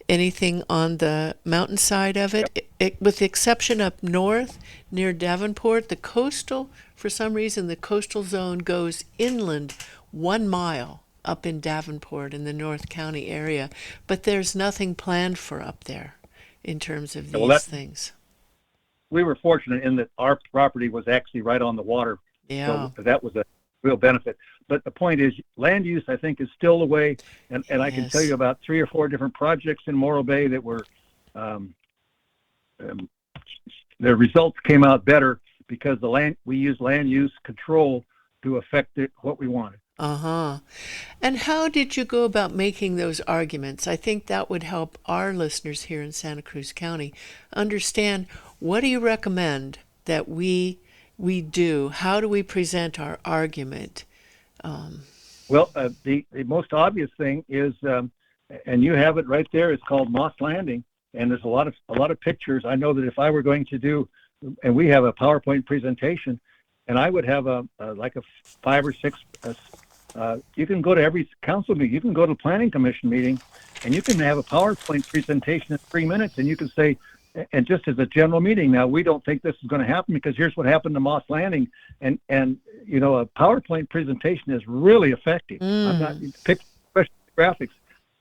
anything on the mountainside of it. With the exception up north near Davenport, for some reason, the coastal zone goes inland 1 mile up in Davenport in the North County area, but there's nothing planned for up there in terms of these things.
We were fortunate in that our property was actually right on the water.
Yeah.
So that was a real benefit. But the point is, land use, I think, is still the way. And I can tell you about 3 or 4 different projects in Morro Bay that were, their results came out better because we used land use control to affect what we wanted.
Uh-huh. And how did you go about making those arguments? I think that would help our listeners here in Santa Cruz County understand, what do you recommend that we do? How do we present our argument?
Well, the most obvious thing is, and you have it right there, it's called Moss Landing, and there's a lot of pictures. I know that if I were going to do, and we have a PowerPoint presentation, and I would have like a 5 or 6. You can go to every council meeting. You can go to planning commission meeting, and you can have a PowerPoint presentation in 3 minutes, and you can say, and just as a general meeting, now we don't think this is going to happen because here's what happened to Moss Landing, and you know, a PowerPoint presentation is really effective. I'm not picking graphics,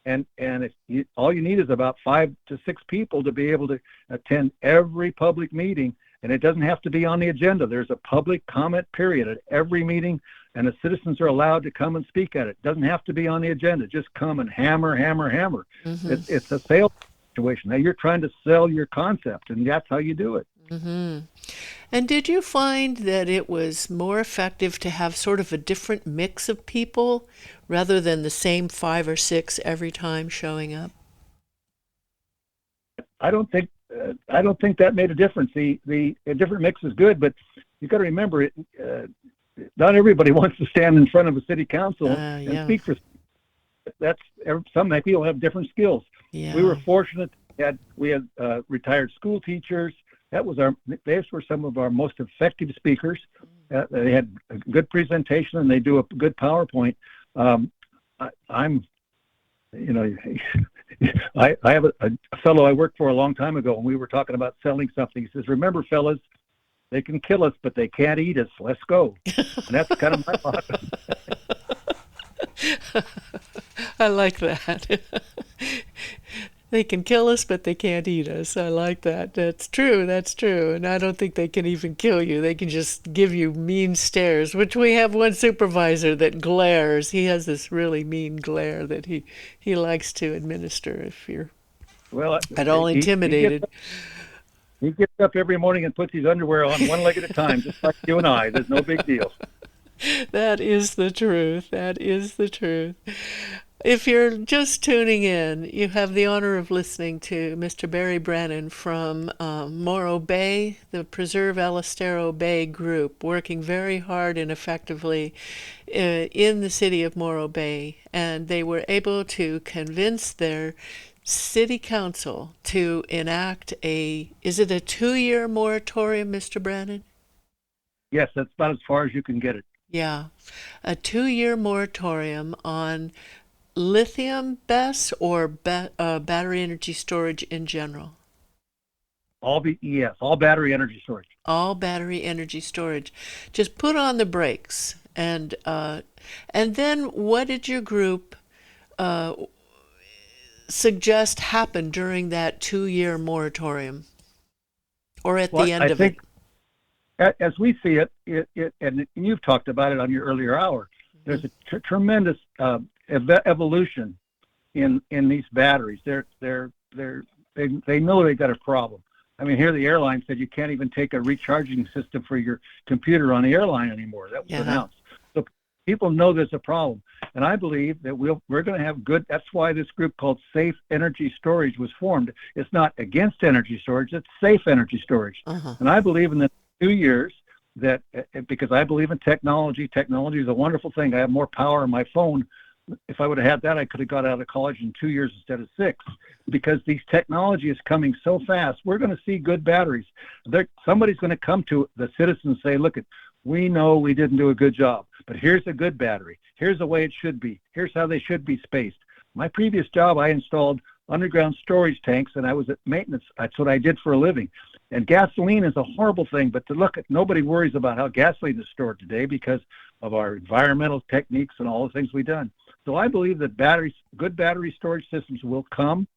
and all you need is about 5 to 6 people to be able to attend every public meeting. And it doesn't have to be on the agenda. There's a public comment period at every meeting, and the citizens are allowed to come and speak at it. It doesn't have to be on the agenda. Just come and hammer. Mm-hmm. It's a sales situation. Now you're trying to sell your concept, and that's how you do it.
Mm-hmm. And did you find that it was more effective to have sort of a different mix of people rather than the same 5 or 6 every time showing up?
I don't think that made a difference. The different mix is good, but you got to remember it. Not everybody wants to stand in front of a city council and speak for. Some people have different skills. Yeah. We were fortunate. We had retired school teachers. Those were some of our most effective speakers. They had a good presentation and they do a good PowerPoint. I have a fellow I worked for a long time ago, and we were talking about selling something. He says, "Remember, fellas, they can kill us, but they can't eat us. Let's go." And that's kind of my motto.
I like that. They can kill us, but they can't eat us. I like that. That's true. And I don't think they can even kill you. They can just give you mean stares, which we have one supervisor that glares. He has this really mean glare that he likes to administer if you're at all intimidated.
He gets up every morning and puts his underwear on one leg at a time, just like you and I. There's no big deal.
That is the truth. If you're just tuning in, you have the honor of listening to Mr. Barry Branin from Morro Bay, the Preserve El Estero Bay group, working very hard and effectively in the city of Morro Bay. And they were able to convince their city council to enact is it a 2-year moratorium, Mr. Branin?
Yes, that's about as far as you can get it.
Yeah, a 2-year moratorium on lithium BESS or battery energy storage in general?
All battery energy storage.
All battery energy storage. Just put on the brakes. And then what did your group suggest happen during that 2-year moratorium? Or at the end of it?
As we see it, and you've talked about it on your earlier hour, there's a tremendous evolution in these batteries. They know they've got a problem. I mean, here the airline said you can't even take a recharging system for your computer on the airline anymore. That was announced. So people know there's a problem, and I believe that we're going to have good. That's why this group called Safe Energy Storage was formed. It's not against energy storage; it's safe energy storage. And I believe in the 2 years that because I believe in technology. Technology is a wonderful thing. I have more power on my phone. If I would have had that, I could have got out of college in 2 years instead of 6, because these technology is coming so fast. We're going to see good batteries. Somebody's going to come to the citizens and say, look, we know we didn't do a good job, but here's a good battery. Here's the way it should be. Here's how they should be spaced. My previous job, I installed underground storage tanks, and I was at maintenance. That's what I did for a living. And gasoline is a horrible thing, but nobody worries about how gasoline is stored today because of our environmental techniques and all the things we've done. So I believe that good battery storage systems will come,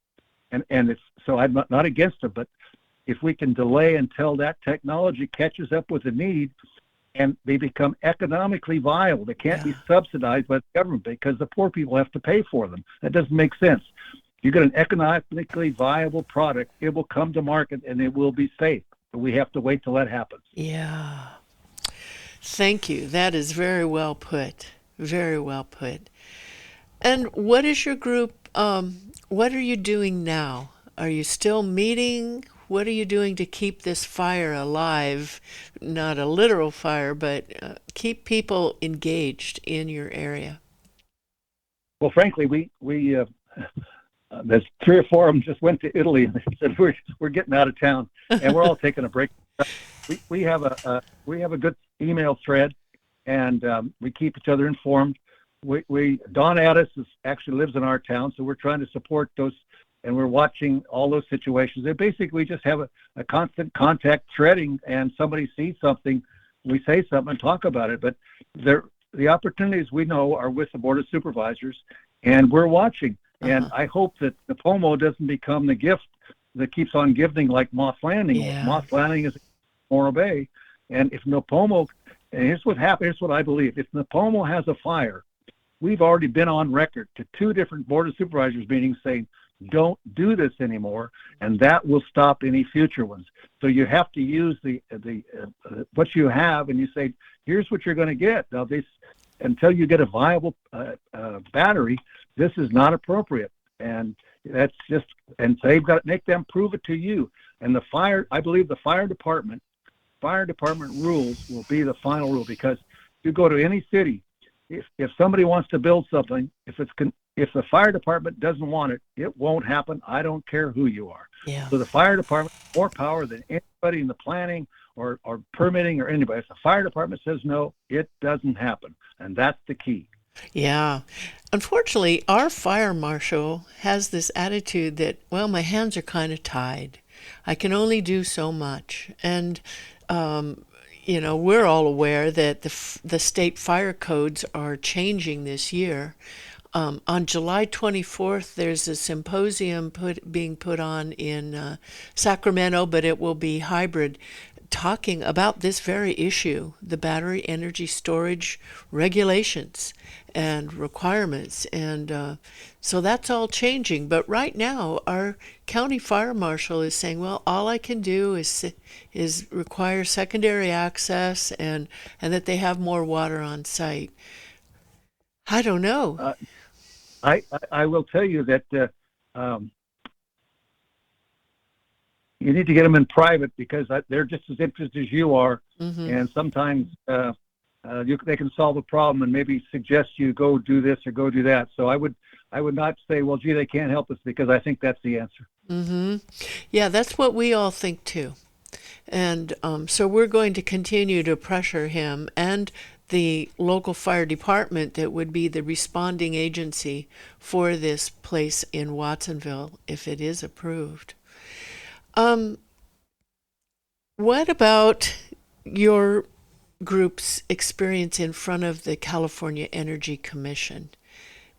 and so I'm not against them, but if we can delay until that technology catches up with the need and they become economically viable, they can't be subsidized by the government because the poor people have to pay for them. That doesn't make sense. You get an economically viable product, it will come to market and it will be safe. But we have to wait till that happens.
Yeah. Thank you. That is very well put. Very well put. And what is your group, what are you doing now? Are you still meeting? What are you doing to keep this fire alive? Not a literal fire, but keep people engaged in your area.
Well, frankly, we there's 3 or 4 of them just went to Italy and they said we're getting out of town, and we're all taking a break. We have a good email thread, and we keep each other informed. Don Addis actually lives in our town, so we're trying to support those, and we're watching all those situations. And basically, we just have a constant contact threading, and somebody sees something, we say something and talk about it. But the opportunities we know are with the Board of Supervisors, and we're watching. And I hope that the POMO doesn't become the gift that keeps on giving like Moth Landing.
Yeah.
Moth Landing is Morro Bay. And if NAPOMO, and here's what happened, here's what I believe. If NAPOMO has a fire, we've already been on record to 2 different Board of Supervisors meetings saying, don't do this anymore, and that will stop any future ones. So you have to use the what you have, and you say, here's what you're going to get. Now, until you get a viable battery, this is not appropriate, and that's just, and so they've got to make them prove it to you. And I believe the fire department rules will be the final rule, because you go to any city, if somebody wants to build something, if the fire department doesn't want it, it won't happen. I don't care who you are.
Yeah.
So the fire department has more power than anybody in the planning or permitting or anybody. If the fire department says no, it doesn't happen, and that's the key.
Yeah. Unfortunately, our fire marshal has this attitude that, well, my hands are kind of tied. I can only do so much. And, we're all aware that the state fire codes are changing this year. On July 24th, there's a symposium being put on in Sacramento, but it will be hybrid, talking about this very issue, the battery energy storage regulations and requirements. And so that's all changing. But right now, our county fire marshal is saying, well, all I can do is require secondary access and that they have more water on site. I don't know.
I will tell you that you need to get them in private, because they're just as interested as you are, and sometimes they can solve a problem and maybe suggest you go do this or go do that. So I would not say, well, gee, they can't help us, because I think that's the answer.
Yeah, that's what we all think too. And so we're going to continue to pressure him and the local fire department that would be the responding agency for this place in Watsonville if it is approved. What about your group's experience in front of the California Energy Commission?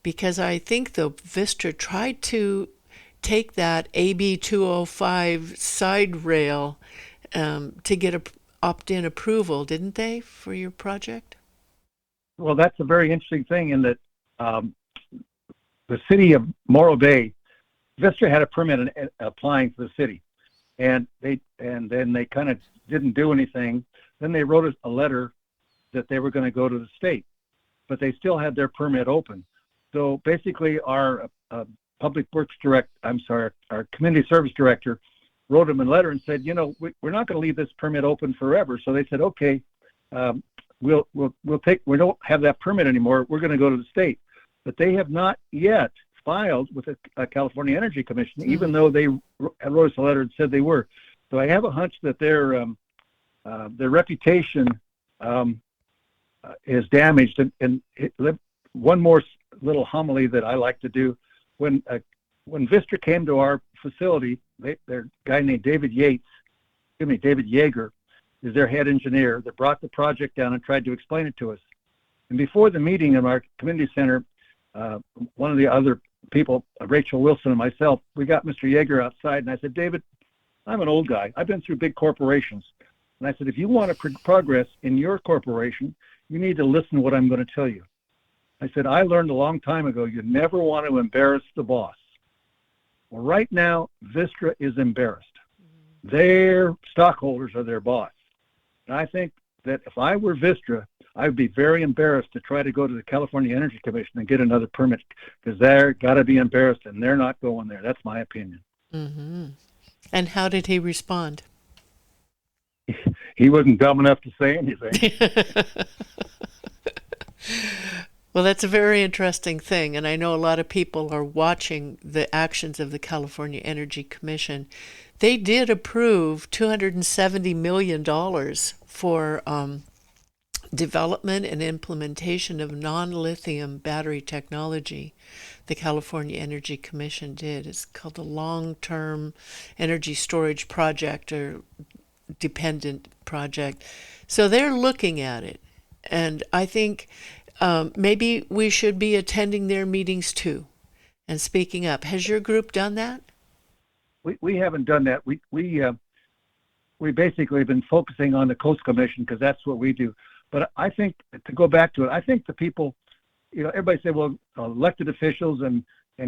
Because I think the Vista tried to take that AB 205 side rail to get opt-in approval, didn't they, for your project?
Well, that's a very interesting thing in that the city of Morro Bay, Vista had a permit applying for the city, and then they kind of didn't do anything. Then they wrote a letter that they were going to go to the state, but they still had their permit open. So basically, our public works our community service director wrote them a letter and said, we're not going to leave this permit open forever. So they said, okay, we don't have that permit anymore. We're going to go to the state. But they have not yet filed with the California Energy Commission, even though they wrote us a letter and said they were. So I have a hunch that their reputation is damaged. And one more little homily that I like to do: when when Vistra came to our facility, their guy named David Yeager is their head engineer that brought the project down and tried to explain it to us. And before the meeting in our community center, one of the other people, Rachel Wilson and myself, we got Mr. Yeager outside, and I said, David, I'm an old guy. I've been through big corporations. And I said, if you want to progress in your corporation, you need to listen to what I'm going to tell you. I said, I learned a long time ago, you never want to embarrass the boss. Well, right now, Vistra is embarrassed. Their stockholders are their boss. And I think that if I were Vistra, I would be very embarrassed to try to go to the California Energy Commission and get another permit, because they're got to be embarrassed, and they're not going there. That's my opinion.
Mm-hmm. And how did he respond?
He wasn't dumb enough to say anything.
Well, that's a very interesting thing, and I know a lot of people are watching the actions of the California Energy Commission. They did approve $270 million for development and implementation of non-lithium battery technology. The California Energy Commission did. It's called the Long-Term Energy Storage Project or Dependent Project. So they're looking at it, and I think maybe we should be attending their meetings too and speaking up. Has your group done that?
We haven't done that. We basically have been focusing on the Coast Commission because that's what we do. But I think, to go back to it, I think the people, everybody say, well, elected officials and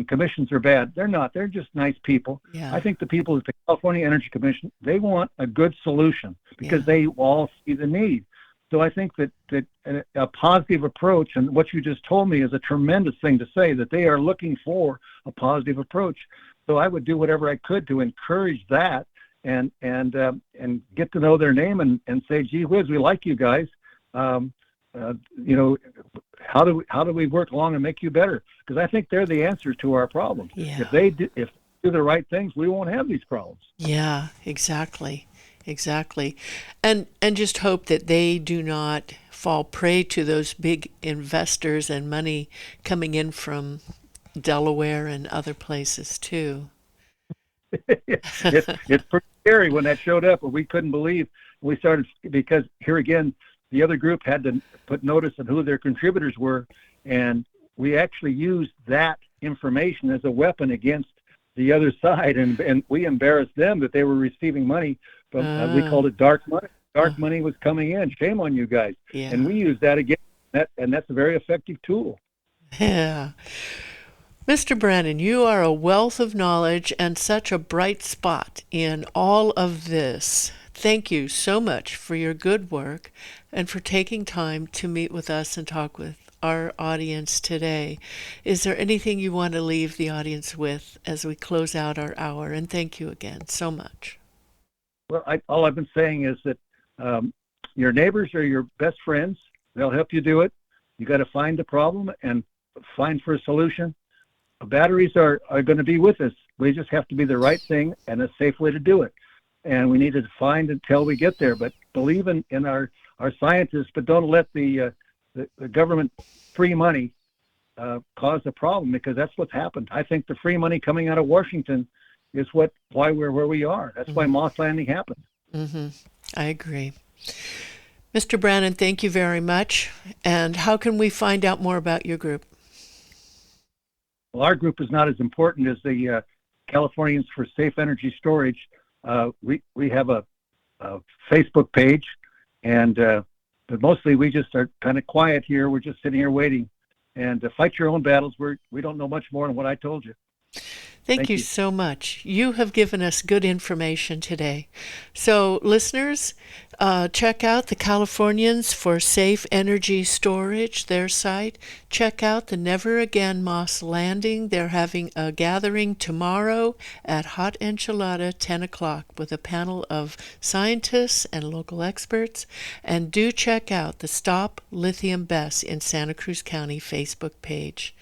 commissions are bad. They're not. They're just nice people.
Yeah.
I think the people at the California Energy Commission, they want a good solution because they all see the need. So I think that a positive approach, and what you just told me is a tremendous thing to say, that they are looking for a positive approach. So I would do whatever I could to encourage that and get to know their name and say, gee whiz, we like you guys. How do we work along and make you better? Because I think they're the answer to our problems.
Yeah.
If they do the right things, we won't have these problems.
Yeah, exactly. And just hope that they do not fall prey to those big investors and money coming in from Delaware and other places too.
It's pretty scary when that showed up, but we couldn't believe. We started, because here again, the other group had to put notice on who their contributors were, and we actually used that information as a weapon against the other side, and we embarrassed them that they were receiving money from, we called it dark money. Dark money was coming in. Shame on you guys.
Yeah.
And we used that again, and that's a very effective tool.
Yeah. Mr. Branin, you are a wealth of knowledge and such a bright spot in all of this. Thank you so much for your good work and for taking time to meet with us and talk with our audience today. Is there anything you want to leave the audience with as we close out our hour? And thank you again so much.
Well, all I've been saying is that your neighbors are your best friends. They'll help you do it. You got to find the problem and find for a solution. Batteries are going to be with us. We just have to be the right thing and a safe way to do it. And we need to find until we get there. But believe in our scientists, but don't let the government free money cause a problem, because that's what's happened. I think the free money coming out of Washington is why we're where we are. That's why Moss Landing happened.
Mm-hmm. I agree. Mr. Branin, thank you very much. And how can we find out more about your group?
Well, our group is not as important as the Californians for Safe Energy Storage. We have a Facebook page, but mostly we just are kind of quiet here. We're just sitting here waiting. And to fight your own battles, we don't know much more than what I told you.
Thank you so much. You have given us good information today. So, listeners, check out the Californians for Safe Energy Storage, their site. Check out the Never Again Moss Landing. They're having a gathering tomorrow at Hot Enchilada, 10 o'clock, with a panel of scientists and local experts. And do check out the Stop Lithium BESS in Santa Cruz County Facebook page.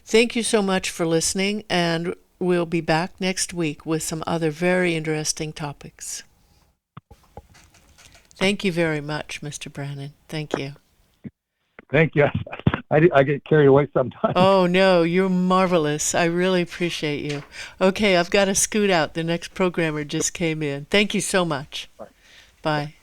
Thank you so much for listening, and we'll be back next week with some other very interesting topics. Thank you very much, Mr. Branin. Thank you.
Thank you. I get carried away sometimes.
Oh, no, you're marvelous. I really appreciate you. Okay, I've got to scoot out. The next programmer just came in. Thank you so much. Bye.